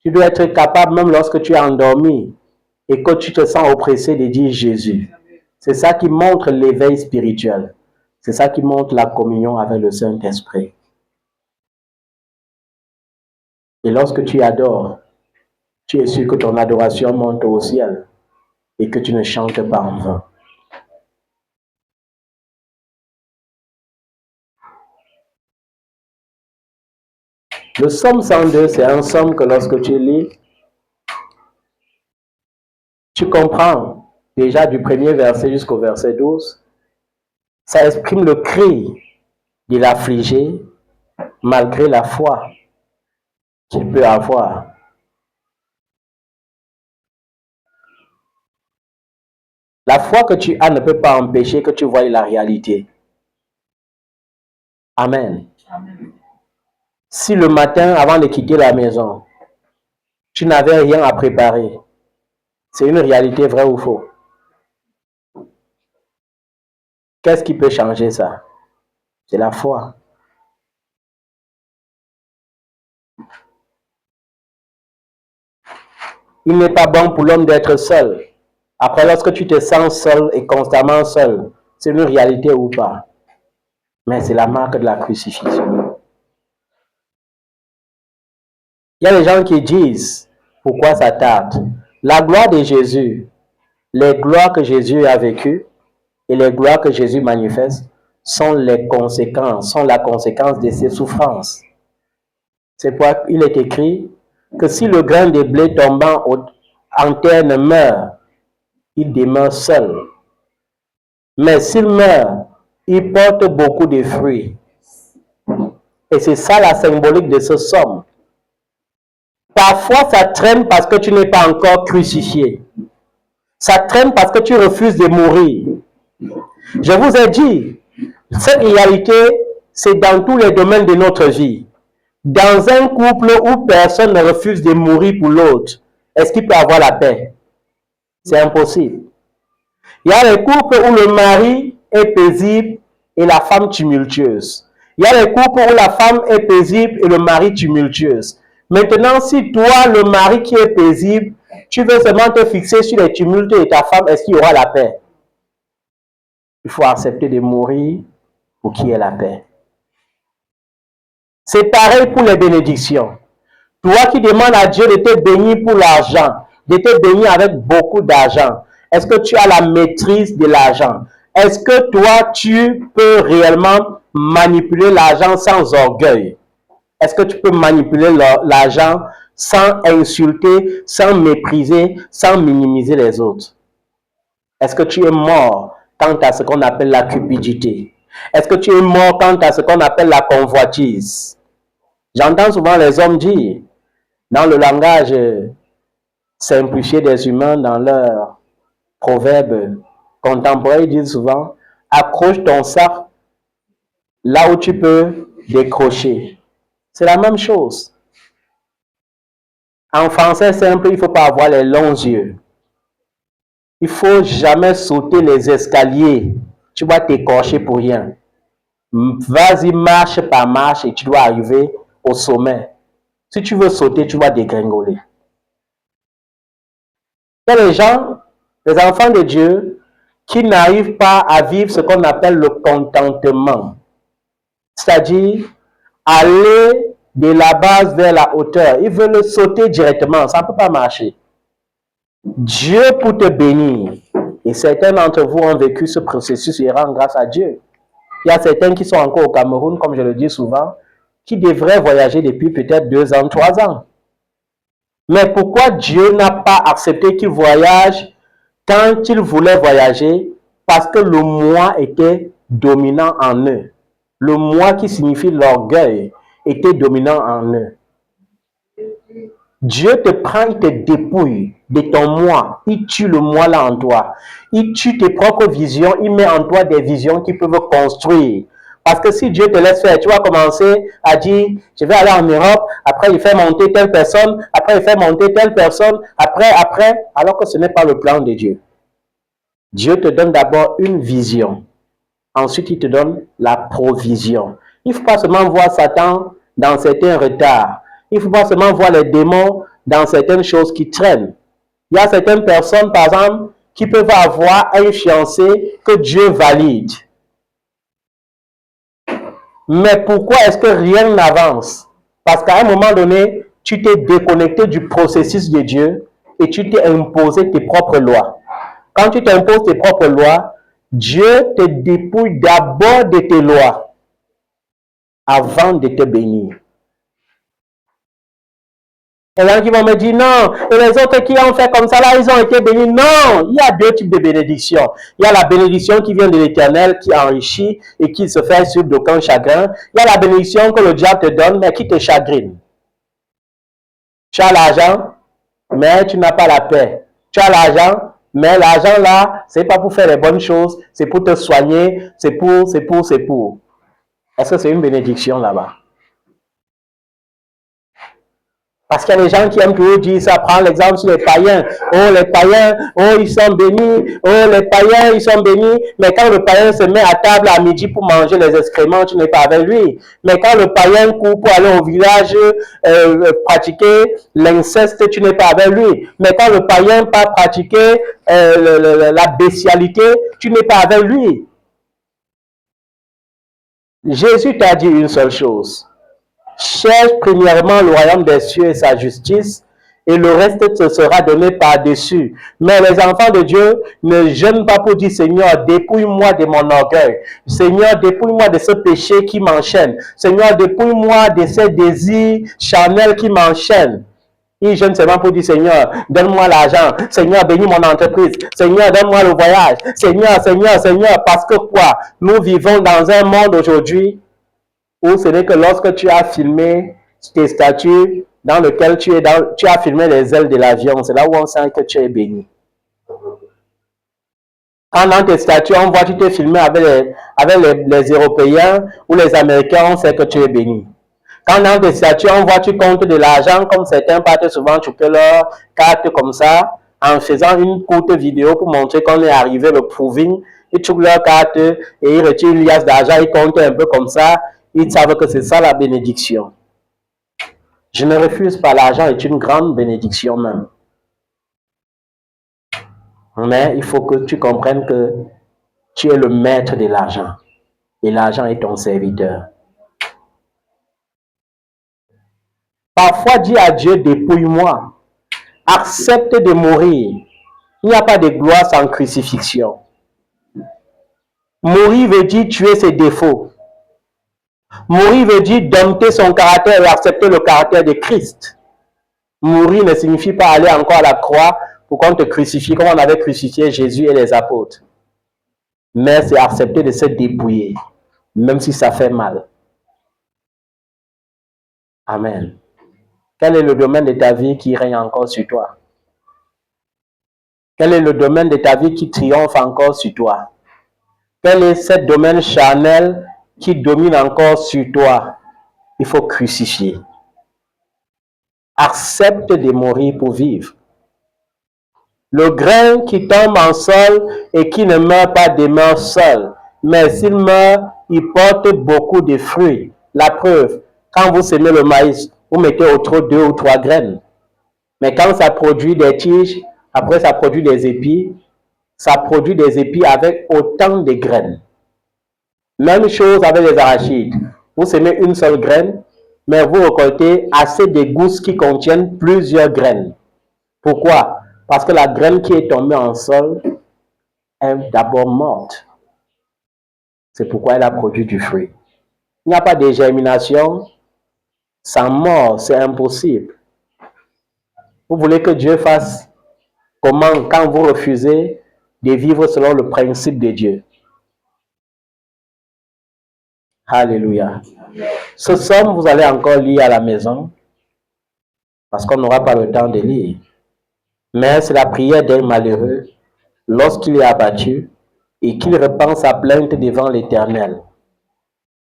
Tu dois être capable, même lorsque tu es endormi et que tu te sens oppressé, de dire Jésus. C'est ça qui montre l'éveil spirituel. C'est ça qui montre la communion avec le Saint-Esprit. Et lorsque tu adores, tu es sûr que ton adoration monte au ciel et que tu ne chantes pas en vain. Le psaume 102, c'est un psaume que lorsque tu lis, tu comprends déjà du premier verset jusqu'au verset 12. Ça exprime le cri de l'affligé malgré la foi qu'il peut avoir. La foi que tu as ne peut pas empêcher que tu voies la réalité. Amen. Amen. Si le matin, avant de quitter la maison, tu n'avais rien à préparer, c'est une réalité vraie ou faux? Qu'est-ce qui peut changer ça? C'est la foi. Il n'est pas bon pour l'homme d'être seul. Après, lorsque tu te sens seul et constamment seul, c'est une réalité ou pas? Mais c'est la marque de la crucifixion. Il y a des gens qui disent, pourquoi ça tarde? La gloire de Jésus, les gloires que Jésus a vécues et les gloires que Jésus manifeste sont la conséquence de ses souffrances. C'est pourquoi il est écrit que si le grain de blé tombant en terre ne meurt, il demeure seul. Mais s'il meurt, il porte beaucoup de fruits. Et c'est ça la symbolique de ce somme. Parfois, ça traîne parce que tu n'es pas encore crucifié. Ça traîne parce que tu refuses de mourir. Je vous ai dit, cette réalité, c'est dans tous les domaines de notre vie. Dans un couple où personne ne refuse de mourir pour l'autre, est-ce qu'il peut avoir la paix? C'est impossible. Il y a les couples où le mari est paisible et la femme tumultueuse. Il y a les couples où la femme est paisible et le mari tumultueuse. Maintenant, si toi, le mari qui est paisible, tu veux seulement te fixer sur les tumultes de ta femme, est-ce qu'il y aura la paix? Il faut accepter de mourir pour qu'il y ait la paix. C'est pareil pour les bénédictions. Toi qui demandes à Dieu de te bénir pour l'argent, de te bénir avec beaucoup d'argent, est-ce que tu as la maîtrise de l'argent? Est-ce que toi, tu peux réellement manipuler l'argent sans orgueil? Est-ce que tu peux manipuler l'argent sans insulter, sans mépriser, sans minimiser les autres? Est-ce que tu es mort quant à ce qu'on appelle la cupidité? Est-ce que tu es mort quant à ce qu'on appelle la convoitise? J'entends souvent les hommes dire, dans le langage simplifié des humains, dans leurs proverbes contemporains, ils disent souvent, accroche ton sac là où tu peux décrocher. C'est la même chose. En français simple, il ne faut pas avoir les longs yeux. Il ne faut jamais sauter les escaliers. Tu vas t'écorcher pour rien. Vas-y, marche par marche et tu dois arriver au sommet. Si tu veux sauter, tu vas dégringoler. Il y a des gens, les enfants de Dieu, qui n'arrivent pas à vivre ce qu'on appelle le contentement. C'est-à-dire, aller de la base vers la hauteur. Ils veulent sauter directement, ça ne peut pas marcher. Dieu pour te bénir. Et certains d'entre vous ont vécu ce processus et rendent grâce à Dieu. Il y a certains qui sont encore au Cameroun, comme je le dis souvent, qui devraient voyager depuis peut-être 2 ans, 3 ans. Mais pourquoi Dieu n'a pas accepté qu'ils voyagent quand ils voulaient voyager? Parce que le moi était dominant en eux. Le moi qui signifie l'orgueil était dominant en eux. Dieu te prend, il te dépouille de ton moi. Il tue le moi là en toi. Il tue tes propres visions. Il met en toi des visions qui peuvent construire. Parce que si Dieu te laisse faire, tu vas commencer à dire, je vais aller en Europe, après il fait monter telle personne, après il fait monter telle personne, après, alors que ce n'est pas le plan de Dieu. Dieu te donne d'abord une vision. Ensuite, il te donne la provision. Il ne faut pas seulement voir Satan dans certains retards. Il ne faut pas seulement voir les démons dans certaines choses qui traînent. Il y a certaines personnes, par exemple, qui peuvent avoir un fiancé que Dieu valide. Mais pourquoi est-ce que rien n'avance? Parce qu'à un moment donné, tu t'es déconnecté du processus de Dieu et tu t'es imposé tes propres lois. Quand tu t'imposes tes propres lois, Dieu te dépouille d'abord de tes lois avant de te bénir. Il y a qui vont me dire non, et les autres qui ont fait comme ça, là, ils ont été bénis. Non, il y a 2 types de bénédictions. Il y a la bénédiction qui vient de l'Éternel, qui enrichit et qui se fait sur d'aucun chagrin. Il y a la bénédiction que le diable te donne, mais qui te chagrine. Tu as l'argent, mais tu n'as pas la paix. Tu as l'argent, mais l'argent là, c'est pas pour faire les bonnes choses, c'est pour te soigner, c'est pour. Est-ce que c'est une bénédiction là-bas? Parce qu'il y a des gens qui aiment toujours dire ça, prendre l'exemple sur les païens. Oh, les païens, oh, ils sont bénis. Oh, les païens, ils sont bénis. Mais quand le païen se met à table à midi pour manger les excréments, tu n'es pas avec lui. Mais quand le païen court pour aller au village pratiquer l'inceste, tu n'es pas avec lui. Mais quand le païen part pratiquer la bestialité, tu n'es pas avec lui. Jésus t'a dit une seule chose. Cherche premièrement le royaume des cieux et sa justice, et le reste te sera donné par-dessus. Mais les enfants de Dieu ne jeûnent pas pour dire, Seigneur, dépouille-moi de mon orgueil. Seigneur, dépouille-moi de ce péché qui m'enchaîne. Seigneur, dépouille-moi de ces désirs charnels qui m'enchaînent. Ils jeûnent seulement pour dire, Seigneur, donne-moi l'argent. Seigneur, bénis mon entreprise. Seigneur, donne-moi le voyage. Seigneur, Seigneur, Seigneur, parce que quoi? Nous vivons dans un monde aujourd'hui où ce n'est que lorsque tu as filmé tes statuts dans lequel tu as filmé les ailes de l'avion, c'est là où on sent que tu es béni. Quand dans tes statuts, on voit que tu t'es filmé avec les Européens ou les Américains, on sait que tu es béni. Quand dans tes statuts, on voit que tu comptes de l'argent, comme certains partent souvent choquer leur carte comme ça, en faisant une courte vidéo pour montrer qu'on est arrivé, le proving, ils choquent leur carte et ils retirent une liasse d'argent, ils comptent un peu comme ça. Ils savent que c'est ça la bénédiction. Je ne refuse pas, l'argent est une grande bénédiction même. Mais il faut que tu comprennes que tu es le maître de l'argent. Et l'argent est ton serviteur. Parfois, dis à Dieu, dépouille-moi. Accepte de mourir. Il n'y a pas de gloire sans crucifixion. Mourir veut dire tuer ses défauts. Mourir veut dire dompter son caractère et accepter le caractère de Christ. Mourir ne signifie pas aller encore à la croix pour qu'on te crucifie comme on avait crucifié Jésus et les apôtres. Mais c'est accepter de se dépouiller, même si ça fait mal. Amen. Quel est le domaine de ta vie qui règne encore sur toi? Quel est le domaine de ta vie qui triomphe encore sur toi? Quel est ce domaine charnel qui domine encore sur toi? Il faut crucifier. Accepte de mourir pour vivre. Le grain qui tombe en sol et qui ne meurt pas demeure seul. Mais s'il meurt, il porte beaucoup de fruits. La preuve, quand vous semez le maïs, vous mettez autour 2 ou 3 graines. Mais quand ça produit des tiges, après ça produit des épis, ça produit des épis avec autant de graines. Même chose avec les arachides. Vous semez une seule graine, mais vous récoltez assez de gousses qui contiennent plusieurs graines. Pourquoi? Parce que la graine qui est tombée en sol est d'abord morte. C'est pourquoi elle a produit du fruit. Il n'y a pas de germination sans mort, c'est impossible. Vous voulez que Dieu fasse comment quand vous refusez de vivre selon le principe de Dieu? Alléluia. Ce somme, vous allez encore lire à la maison parce qu'on n'aura pas le temps de lire. Mais c'est la prière d'un malheureux lorsqu'il est abattu et qu'il répand sa plainte devant l'Éternel.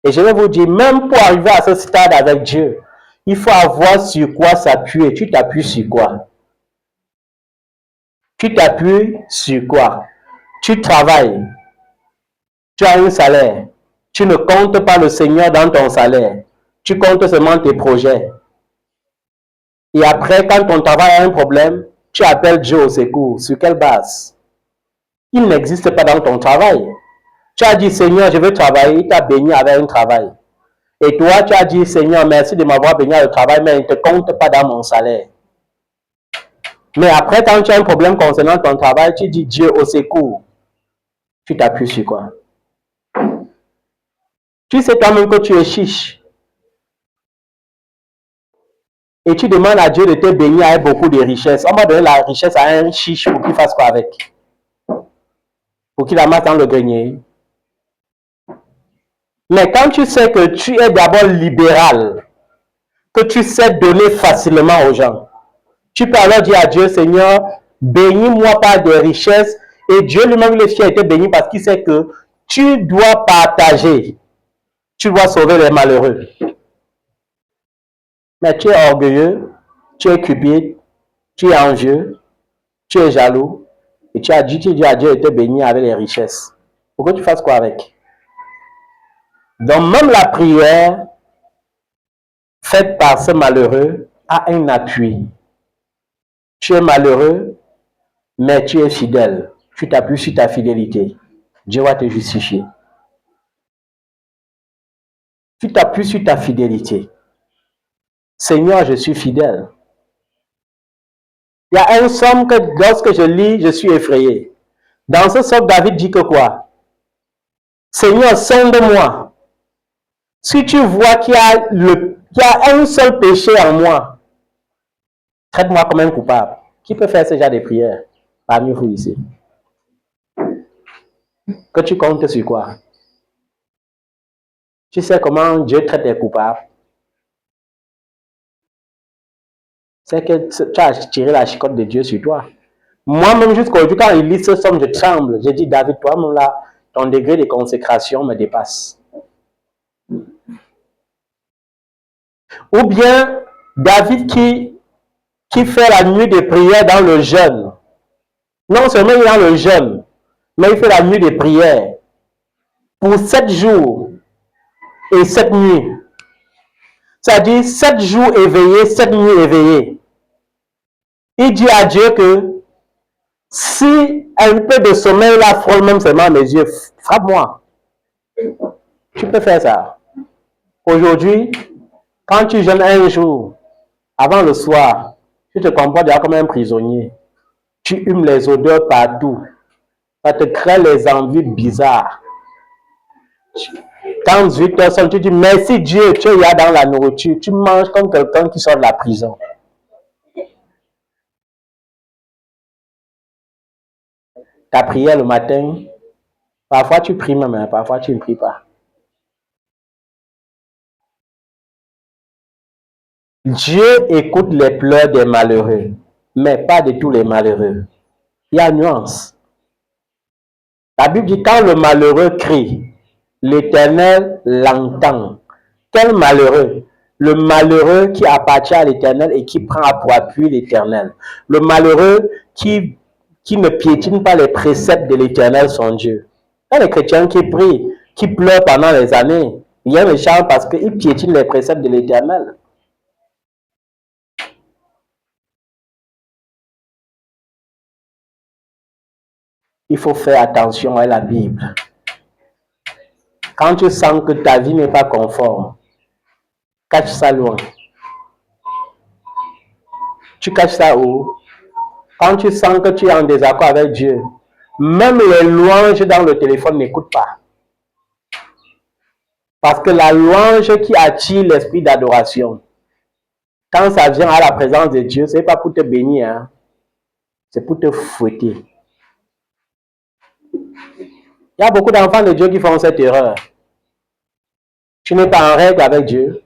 Et je vais vous dire, même pour arriver à ce stade avec Dieu, il faut avoir sur quoi s'appuyer. Tu t'appuies sur quoi? Tu t'appuies sur quoi? Tu travailles. Tu as un salaire. Tu ne comptes pas le Seigneur dans ton salaire. Tu comptes seulement tes projets. Et après, quand ton travail a un problème, tu appelles Dieu au secours. Sur quelle base? Il n'existe pas dans ton travail. Tu as dit, Seigneur, je veux travailler. Il t'a béni avec un travail. Et toi, tu as dit, Seigneur, merci de m'avoir béni avec le travail, mais il ne te compte pas dans mon salaire. Mais après, quand tu as un problème concernant ton travail, tu dis Dieu au secours. Tu t'appuies sur quoi? Tu sais quand même que tu es chiche. Et tu demandes à Dieu de te bénir avec beaucoup de richesses. On va donner la richesse à un chiche pour qu'il fasse quoi avec? Pour qu'il la mette dans le grenier. Mais quand tu sais que tu es d'abord libéral, que tu sais donner facilement aux gens, tu peux alors dire à Dieu, Seigneur, bénis-moi par des richesses. Et Dieu lui-même, il est fier de te bénir parce qu'il sait que tu dois partager. Tu dois sauver les malheureux. Mais tu es orgueilleux, tu es cupide, tu es envieux, tu es jaloux, et tu dis à Dieu de te bénir avec les richesses. Pour que tu fasses quoi avec? Donc même la prière faite par ce malheureux a un appui. Tu es malheureux, mais tu es fidèle. Tu t'appuies sur ta fidélité. Dieu va te justifier. Tu t'appuies sur ta fidélité. Seigneur, je suis fidèle. Il y a un psaume que lorsque je lis, je suis effrayé. Dans ce psaume, David dit que quoi? Seigneur, sonde-moi. Si tu vois qu'il y a un seul péché en moi, traite-moi comme un coupable. Qui peut faire ce genre de prière parmi vous ici? Que tu comptes sur quoi? Tu sais comment Dieu traite les coupables? C'est que tu as tiré la chicotte de Dieu sur toi. Moi-même, jusqu'à aujourd'hui, quand il lit ce psaume, je tremble. Je dis, David, toi-même là, ton degré de consécration me dépasse. Ou bien, David qui fait la nuit de prière dans le jeûne. Non seulement il est dans le jeûne, mais il fait la nuit de prière pour 7 jours et 7 nuits. C'est-à-dire 7 jours éveillés, 7 nuits éveillés. Il dit à Dieu que si un peu de sommeil là frôle même seulement mes yeux, frappe-moi. Tu peux faire ça. Aujourd'hui, quand tu jeûnes un jour, avant le soir, tu te comportes déjà comme un prisonnier. Tu humes les odeurs partout. Ça te crée les envies bizarres. Quand 18h sonne, tu dis merci Dieu, tu es là dans la nourriture. Tu manges comme quelqu'un qui sort de la prison. Ta prière le matin, parfois tu pries même, parfois tu ne pries pas. Dieu écoute les pleurs des malheureux, mais pas de tous les malheureux. Il y a une nuance. La Bible dit quand le malheureux crie, l'Éternel l'entend. Quel malheureux? Le malheureux qui appartient à l'Éternel et qui prend pour appui l'Éternel. Le malheureux qui ne piétine pas les préceptes de l'Éternel, son Dieu. Il y a des chrétiens qui prient, qui pleurent pendant les années. Il y a des gens parce qu'ils piétinent les préceptes de l'Éternel. Il faut faire attention à la Bible. Quand tu sens que ta vie n'est pas conforme, cache ça loin. Tu caches ça où? Quand tu sens que tu es en désaccord avec Dieu, même les louanges dans le téléphone n'écoutent pas. Parce que la louange qui attire l'esprit d'adoration, quand ça vient à la présence de Dieu, ce n'est pas pour te bénir, hein? C'est pour te fouetter. Il y a beaucoup d'enfants de Dieu qui font cette erreur. Tu n'es pas en règle avec Dieu,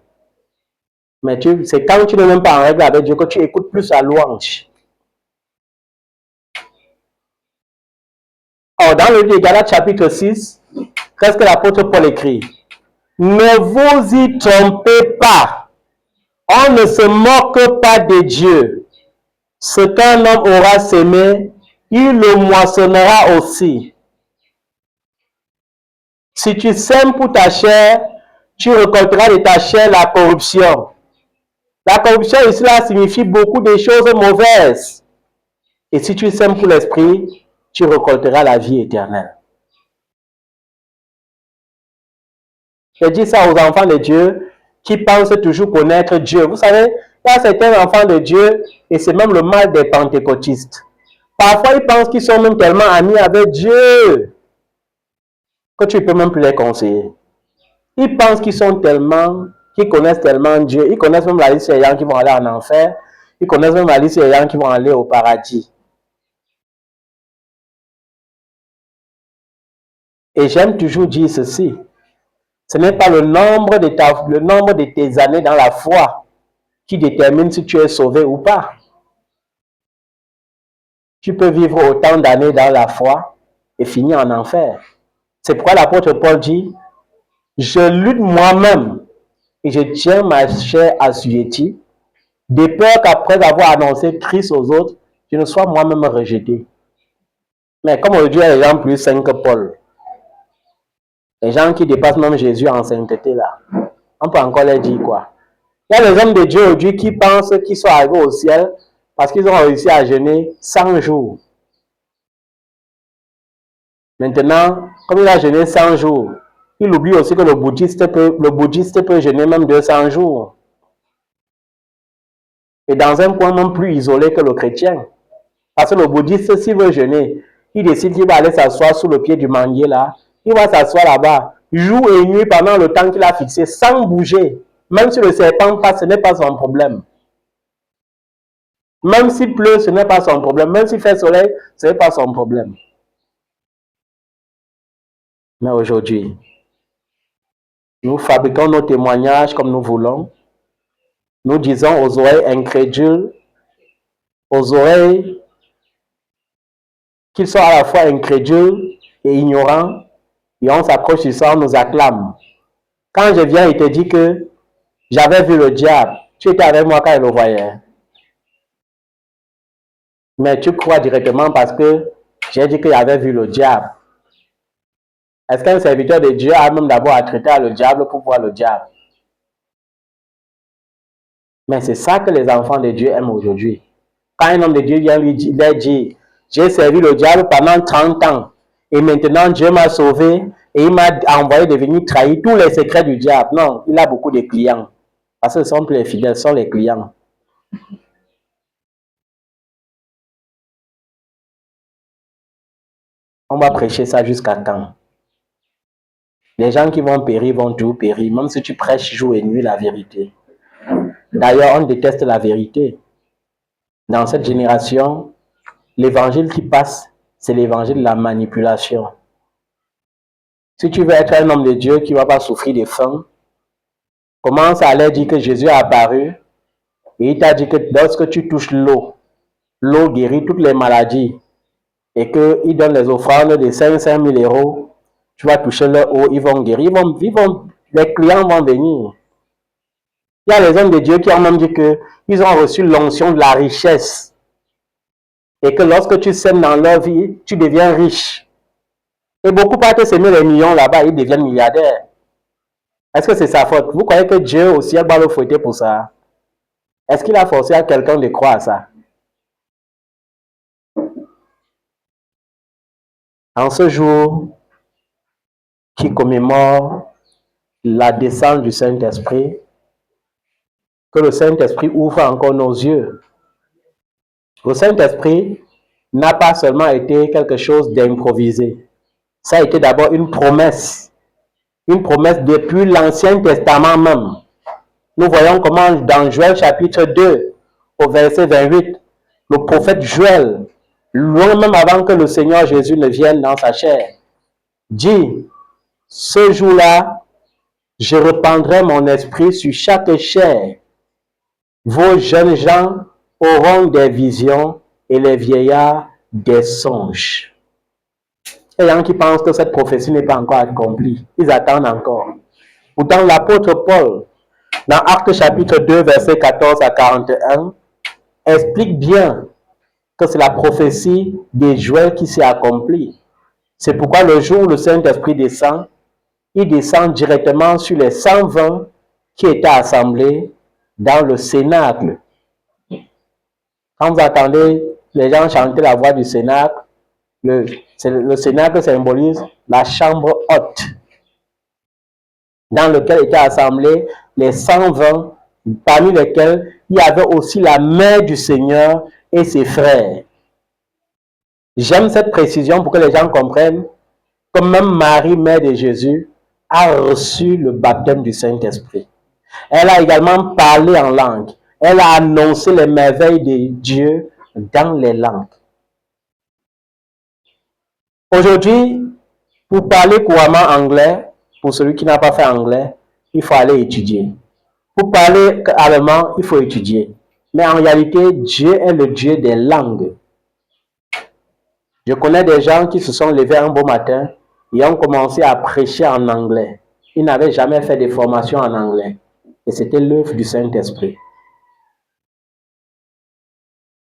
mais c'est quand tu n'es même pas en règle avec Dieu que tu écoutes plus la louange. Or, dans le livre de Galates chapitre 6, qu'est-ce que l'apôtre Paul écrit? Ne vous y trompez pas. On ne se moque pas de Dieu. Ce qu'un homme aura semé, il le moissonnera aussi. Si tu sèmes pour ta chair, tu récolteras de ta chair la corruption. La corruption ici là signifie beaucoup de choses mauvaises. Et si tu sèmes pour l'esprit, tu récolteras la vie éternelle. Je dis ça aux enfants de Dieu qui pensent toujours connaître Dieu. Vous savez, il y a certains enfants de Dieu, et c'est même le mal des pentecôtistes. Parfois, ils pensent qu'ils sont même tellement amis avec Dieu que tu ne peux même plus les conseiller. Ils pensent qu'ils connaissent tellement Dieu. Ils connaissent même la liste des gens qui vont aller en enfer. Ils connaissent même la liste des gens qui vont aller au paradis. Et j'aime toujours dire ceci. Ce n'est pas le nombre de tes années dans la foi qui détermine si tu es sauvé ou pas. Tu peux vivre autant d'années dans la foi et finir en enfer. C'est pourquoi l'apôtre Paul dit, je lutte moi-même et je tiens ma chair assujettie de peur qu'après avoir annoncé Christ aux autres, je ne sois moi-même rejeté. Mais comme aujourd'hui, il y a des gens plus saints que Paul, les gens qui dépassent même Jésus en sainteté là, on peut encore leur dire quoi? Il y a des hommes de Dieu aujourd'hui qui pensent qu'ils sont arrivés au ciel parce qu'ils ont réussi à jeûner 100 jours. Maintenant, comme il a jeûné 100 jours, il oublie aussi que le bouddhiste peut jeûner même 200 jours. Et dans un point même plus isolé que le chrétien. Parce que le bouddhiste, s'il veut jeûner, il décide qu'il va aller s'asseoir sous le pied du manguier là. Il va s'asseoir là-bas, jour et nuit pendant le temps qu'il a fixé, sans bouger. Même si le serpent passe, ce n'est pas son problème. Même s'il pleut, ce n'est pas son problème. Même s'il fait soleil, ce n'est pas son problème. Mais aujourd'hui, nous fabriquons nos témoignages comme nous voulons. Nous disons aux oreilles incrédules, aux oreilles qu'ils sont à la fois incrédules et ignorants, et on s'approche sur ça, on nous acclame. Quand je viens et te dis que j'avais vu le diable, tu étais avec moi quand il le voyait. Mais tu crois directement parce que j'ai dit qu'il avait vu le diable. Est-ce qu'un serviteur de Dieu a même d'abord à traiter à le diable pour voir le diable? Mais c'est ça que les enfants de Dieu aiment aujourd'hui. Quand un homme de Dieu vient leur dire, j'ai servi le diable pendant 30 ans et maintenant Dieu m'a sauvé et il m'a envoyé de venir trahir tous les secrets du diable. Non, il a beaucoup de clients. Parce que ce ne sont plus les fidèles, ce sont les clients. On va prêcher ça jusqu'à quand? Les gens qui vont périr vont toujours périr, même si tu prêches jour et nuit la vérité. D'ailleurs, on déteste la vérité. Dans cette génération, l'évangile qui passe, c'est l'évangile de la manipulation. Si tu veux être un homme de Dieu qui ne va pas souffrir de faim, commence à leur dire que Jésus est apparu et il t'a dit que lorsque tu touches l'eau, l'eau guérit toutes les maladies et qu'il donne les offrandes de 500 000 €, tu vas toucher leur eau, ils vont guérir, les clients vont venir. Il y a les hommes de Dieu qui ont même dit qu'ils ont reçu l'onction de la richesse et que lorsque tu sèmes dans leur vie, tu deviens riche. Et beaucoup partent s'aimer les millions là-bas, ils deviennent milliardaires. Est-ce que c'est sa faute? Vous croyez que Dieu au ciel va le fouetter pour ça? Est-ce qu'il a forcé à quelqu'un de croire à ça? En ce jour qui commémore la descente du Saint-Esprit, que le Saint-Esprit ouvre encore nos yeux. Le Saint-Esprit n'a pas seulement été quelque chose d'improvisé. Ça a été d'abord une promesse depuis l'Ancien Testament même. Nous voyons comment dans Joël chapitre 2, au verset 28, le prophète Joël, loin même avant que le Seigneur Jésus ne vienne dans sa chair, dit, ce jour-là, je répandrai mon esprit sur chaque chair. Vos jeunes gens auront des visions et les vieillards des songes. Il y a des gens qui pensent que cette prophétie n'est pas encore accomplie. Ils attendent encore. Pourtant, l'apôtre Paul, dans Actes chapitre 2, verset 14 à 41, explique bien que c'est la prophétie de Joël qui s'est accomplie. C'est pourquoi le jour où le Saint-Esprit descend, il descend directement sur les 120 qui étaient assemblés dans le cénacle. Quand vous entendez les gens chanter la voix du cénacle, le cénacle symbolise la chambre haute, dans lequel étaient assemblés les 120, parmi lesquels il y avait aussi la mère du Seigneur et ses frères. J'aime cette précision pour que les gens comprennent que même Marie, mère de Jésus, a reçu le baptême du Saint-Esprit. Elle a également parlé en langue. Elle a annoncé les merveilles de Dieu dans les langues. Aujourd'hui, pour parler couramment anglais, pour celui qui n'a pas fait anglais, il faut aller étudier. Pour parler allemand, il faut étudier. Mais en réalité, Dieu est le Dieu des langues. Je connais des gens qui se sont levés un beau matin et ont commencé à prêcher en anglais. Ils n'avaient jamais fait de formation en anglais. Et c'était l'œuvre du Saint-Esprit.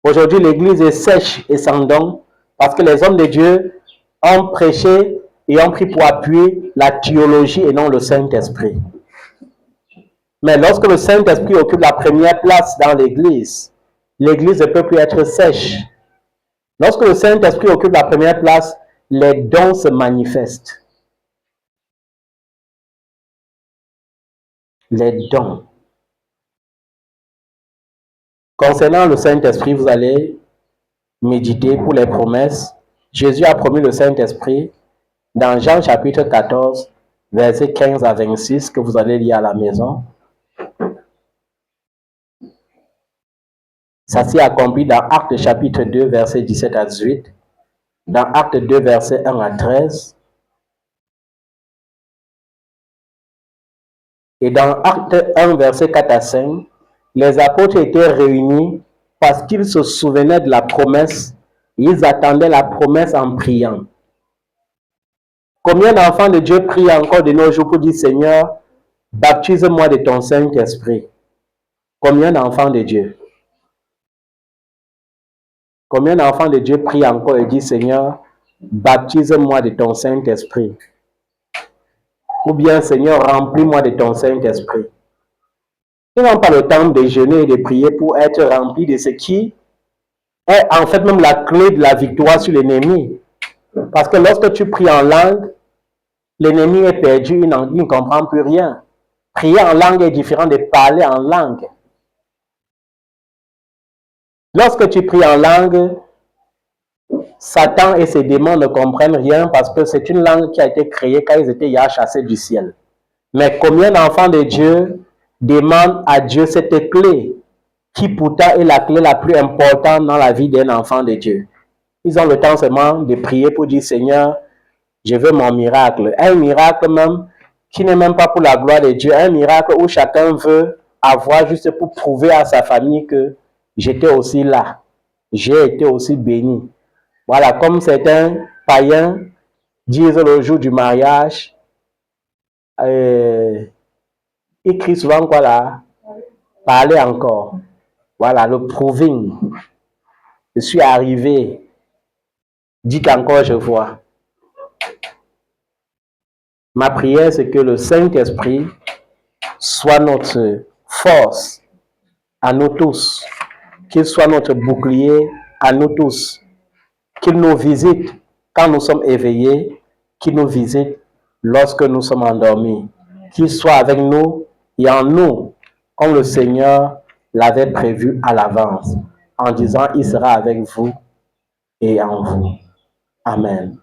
Aujourd'hui, l'Église est sèche et sans don parce que les hommes de Dieu ont prêché et ont pris pour appui la théologie et non le Saint-Esprit. Mais lorsque le Saint-Esprit occupe la première place dans l'Église, l'Église ne peut plus être sèche. Lorsque le Saint-Esprit occupe la première place, les dons se manifestent. Les dons. Concernant le Saint-Esprit, vous allez méditer pour les promesses. Jésus a promis le Saint-Esprit dans Jean chapitre 14, versets 15 à 26, que vous allez lire à la maison. Ça s'est accompli dans Actes chapitre 2, versets 17 à 18, dans Actes 2, versets 1 à 13, et dans Actes 1, versets 4 à 5, les apôtres étaient réunis parce qu'ils se souvenaient de la promesse, ils attendaient la promesse en priant. Combien d'enfants de Dieu prient encore de nos jours pour dire, Seigneur, baptise-moi de ton Saint-Esprit? Combien d'enfants de Dieu? Combien d'enfants de Dieu prient encore et disent, Seigneur, baptise-moi de ton Saint-Esprit? Ou bien, Seigneur, remplis-moi de ton Saint-Esprit. Ils n'ont pas le temps de jeûner et de prier pour être remplis de ce qui est en fait même la clé de la victoire sur l'ennemi. Parce que lorsque tu pries en langue, l'ennemi est perdu, il ne comprend plus rien. Prier en langue est différent de parler en langue. Lorsque tu pries en langue, Satan et ses démons ne comprennent rien parce que c'est une langue qui a été créée quand ils étaient chassés du ciel. Mais combien d'enfants de Dieu demandent à Dieu cette clé, qui pourtant est la clé la plus importante dans la vie d'un enfant de Dieu? Ils ont le temps seulement de prier pour dire, Seigneur, je veux mon miracle. Un miracle même qui n'est même pas pour la gloire de Dieu. Un miracle où chacun veut avoir juste pour prouver à sa famille que j'étais aussi là. J'ai été aussi béni. Voilà, comme certains païens disent le jour du mariage, ils crient souvent quoi là? Parler encore. Voilà, le proving. Je suis arrivé. Dites encore, je vois. Ma prière, c'est que le Saint-Esprit soit notre force à nous tous, qu'il soit notre bouclier à nous tous, qu'il nous visite quand nous sommes éveillés, qu'il nous visite lorsque nous sommes endormis, qu'il soit avec nous et en nous, comme le Seigneur l'avait prévu à l'avance, en disant, il sera avec vous et en vous. Amen.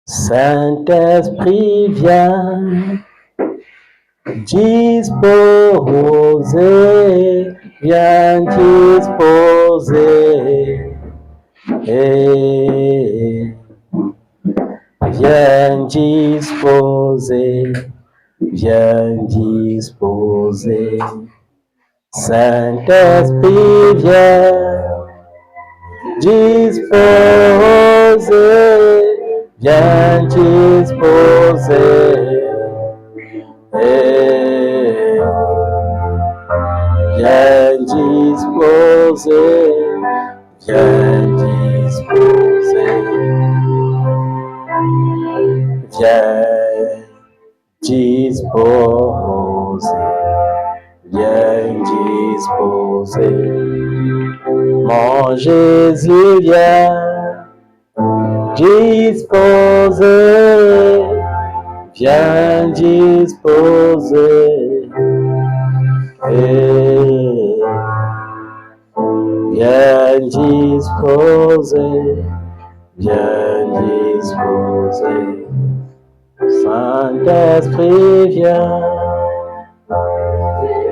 Saint-Esprit, viens disposer, viens disposer, et viens disposer, viens disposer. Saint-Esprit, viens disposer, viens disposer, et viens disposer, viens disposer, viens disposer, viens disposer. Mon Jésus, viens disposer, viens disposer, et viens disposer, viens disposer. Saint-Esprit, viens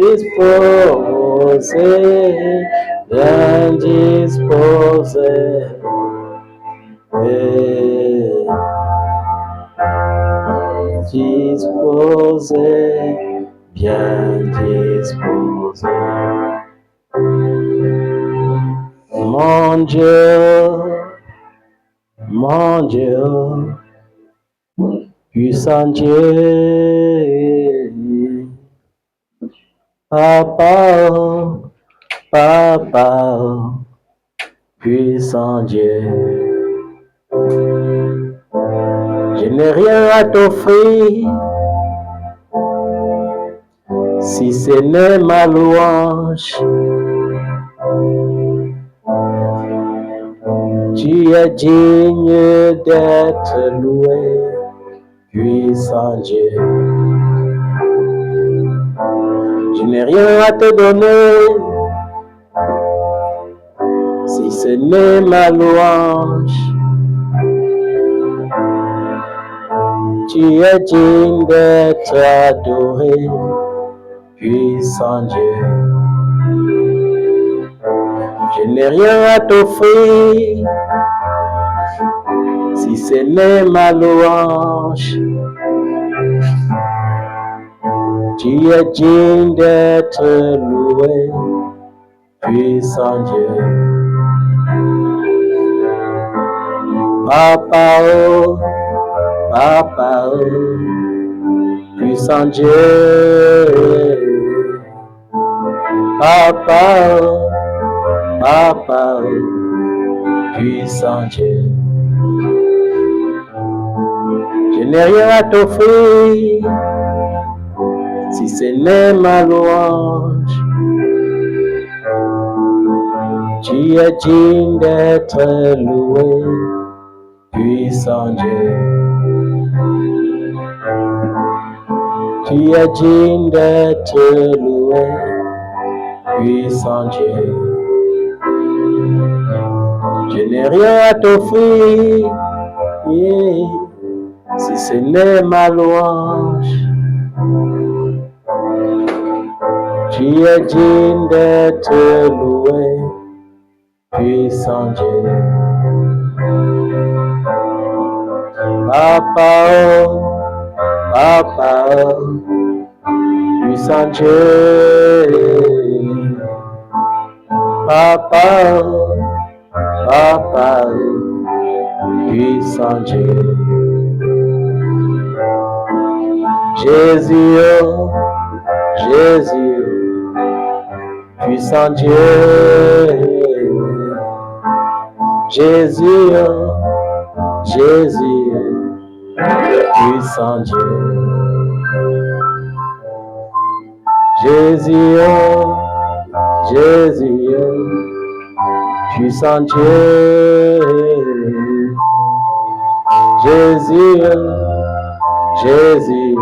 disposer, viens disposer, et disposer, bien disposer. Mon Dieu, puissant Dieu, Papa, Papa, puissant Dieu, je n'ai rien à t'offrir si ce n'est ma louange. Tu es digne d'être loué, puissant Dieu. Je n'ai rien à te donner si ce n'est ma louange. Tu es digne d'être adoré, puissant Dieu. Je n'ai rien à t'offrir si ce n'est ma louange. Tu es digne d'être loué, puissant Dieu. Papa, oh, Papa, oh, puissant Dieu. Papa, oh, Papa, oh, puissant Dieu. Je n'ai rien à t'offrir si ce n'est ma louange. Tu es digne d'être loué, puissant Dieu. Tu es digne d'être loué, puissant Dieu. Je n'ai rien à t'offrir, yeah, si ce n'est ma louange. Tu es digne d'être loué, puissant Dieu. Papa, oh, Papa, oh, puissant Dieu. Papa, oh, Papa, oh, puissant Dieu. Jésus, oh, Jésus, puissant Dieu. Jésus, oh, Jésus, puissant Dieu. Jésus, oh, Jésus, puissant Dieu. Jésus, oh, Jésus,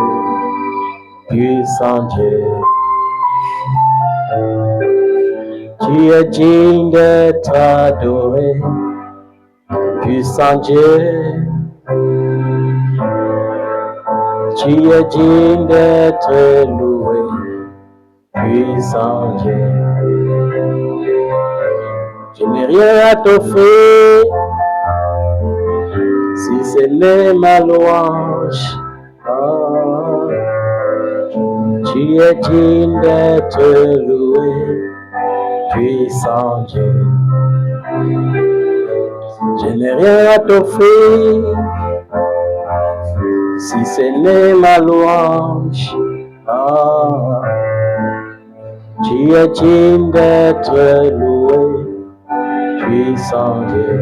puissant Dieu. Tu es digne d'être adoré, puissant Dieu. Tu es digne d'être loué, puissant Dieu. Je n'ai rien à t'offrir si ce n'est ma louange. Oh, tu es digne d'être loué, puissant Dieu. Je n'ai rien à t'offrir si ce n'est ma louange. Oh, tu es digne d'être loué, puissant Dieu.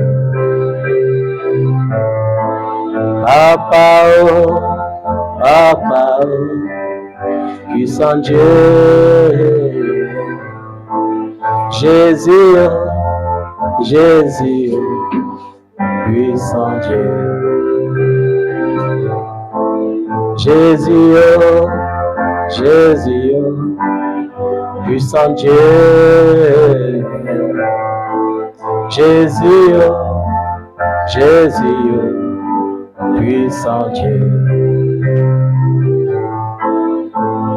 Papa, oh, Papa, oh, puissant Dieu. Jésus, oh, Jésus, oh, puissant Dieu. Jésus, oh, Jésus, oh, puissant Dieu. Jésus, oh, Jésus, oh, puissant Dieu.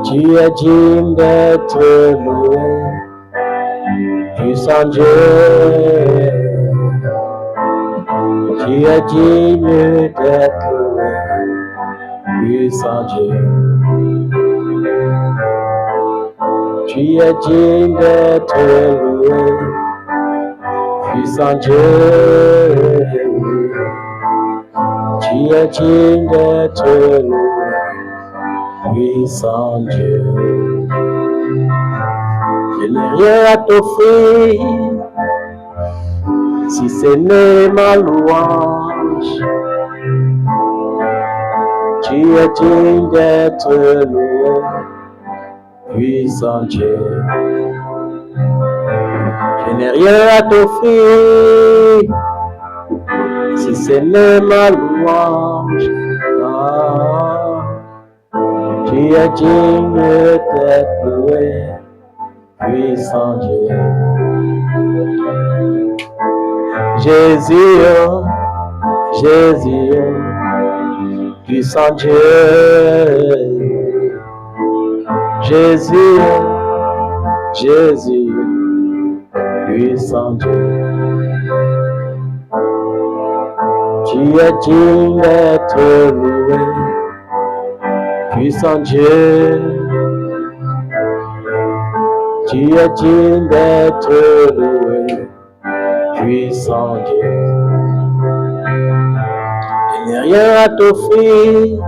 Tu es digne d'être loué, puissant Dieu. Tu es digne d'être loué, puissant Dieu. Tu es digne d'être loué, puissant Dieu. Tu es digne d'être loué, puissant Dieu. Je n'ai rien à t'offrir, si ce n'est ma louange. Tu es digne d'être loué, puissant Dieu. Je n'ai rien à t'offrir, si ce n'est ma louange. Ah, tu es digne d'être loué, puissant Dieu. Jésus, oh, Jésus, oh, puissant Dieu. Jésus, oh, Jésus, puissant Dieu. Tu es digne d'être loué, puissant Dieu. Tu es digne d'être loué, puissant Dieu. Je n'ai rien à t'offrir,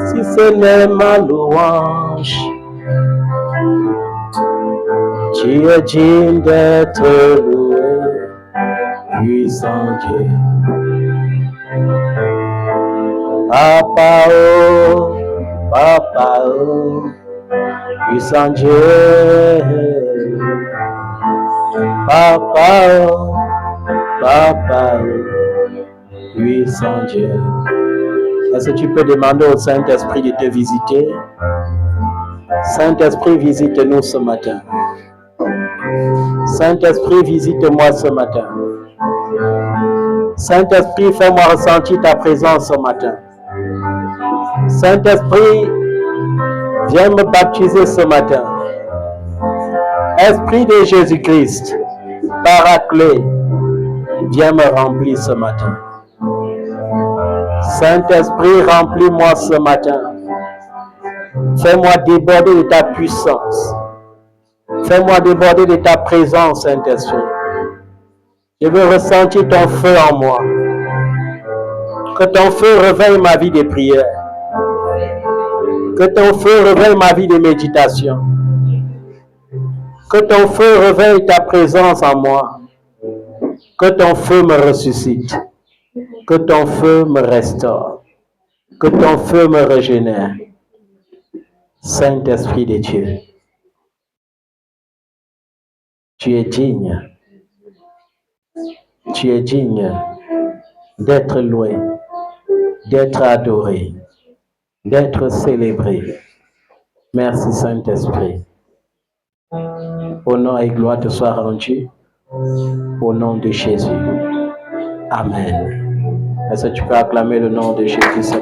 si ce n'est ma louange. Tu es digne d'être loué, puissant Dieu. Papa, oh, Papa, oh, puissant Dieu. Papa, oh, Papa, oh, puissant Dieu. Est-ce que tu peux demander au Saint-Esprit de te visiter? Saint-Esprit, visite-nous ce matin. Saint-Esprit, visite-moi ce matin. Saint-Esprit, fais-moi ressentir ta présence ce matin. Saint-Esprit, viens me baptiser ce matin. Esprit de Jésus-Christ, Paraclet, viens me remplir ce matin. Saint-Esprit, remplis-moi ce matin. Fais-moi déborder de ta puissance. Fais-moi déborder de ta présence, Saint-Esprit. Je veux ressentir ton feu en moi. Que ton feu réveille ma vie de prière. Que ton feu réveille ma vie de méditation. Que ton feu réveille ta présence en moi. Que ton feu me ressuscite. Que ton feu me restaure. Que ton feu me régénère. Saint-Esprit de Dieu, tu es digne. Tu es digne d'être loué, d'être adoré, d'être célébré. Merci Saint-Esprit. Honneur et gloire te soient rendus au nom de Jésus. Amen. Est-ce que tu peux acclamer le nom de Jésus?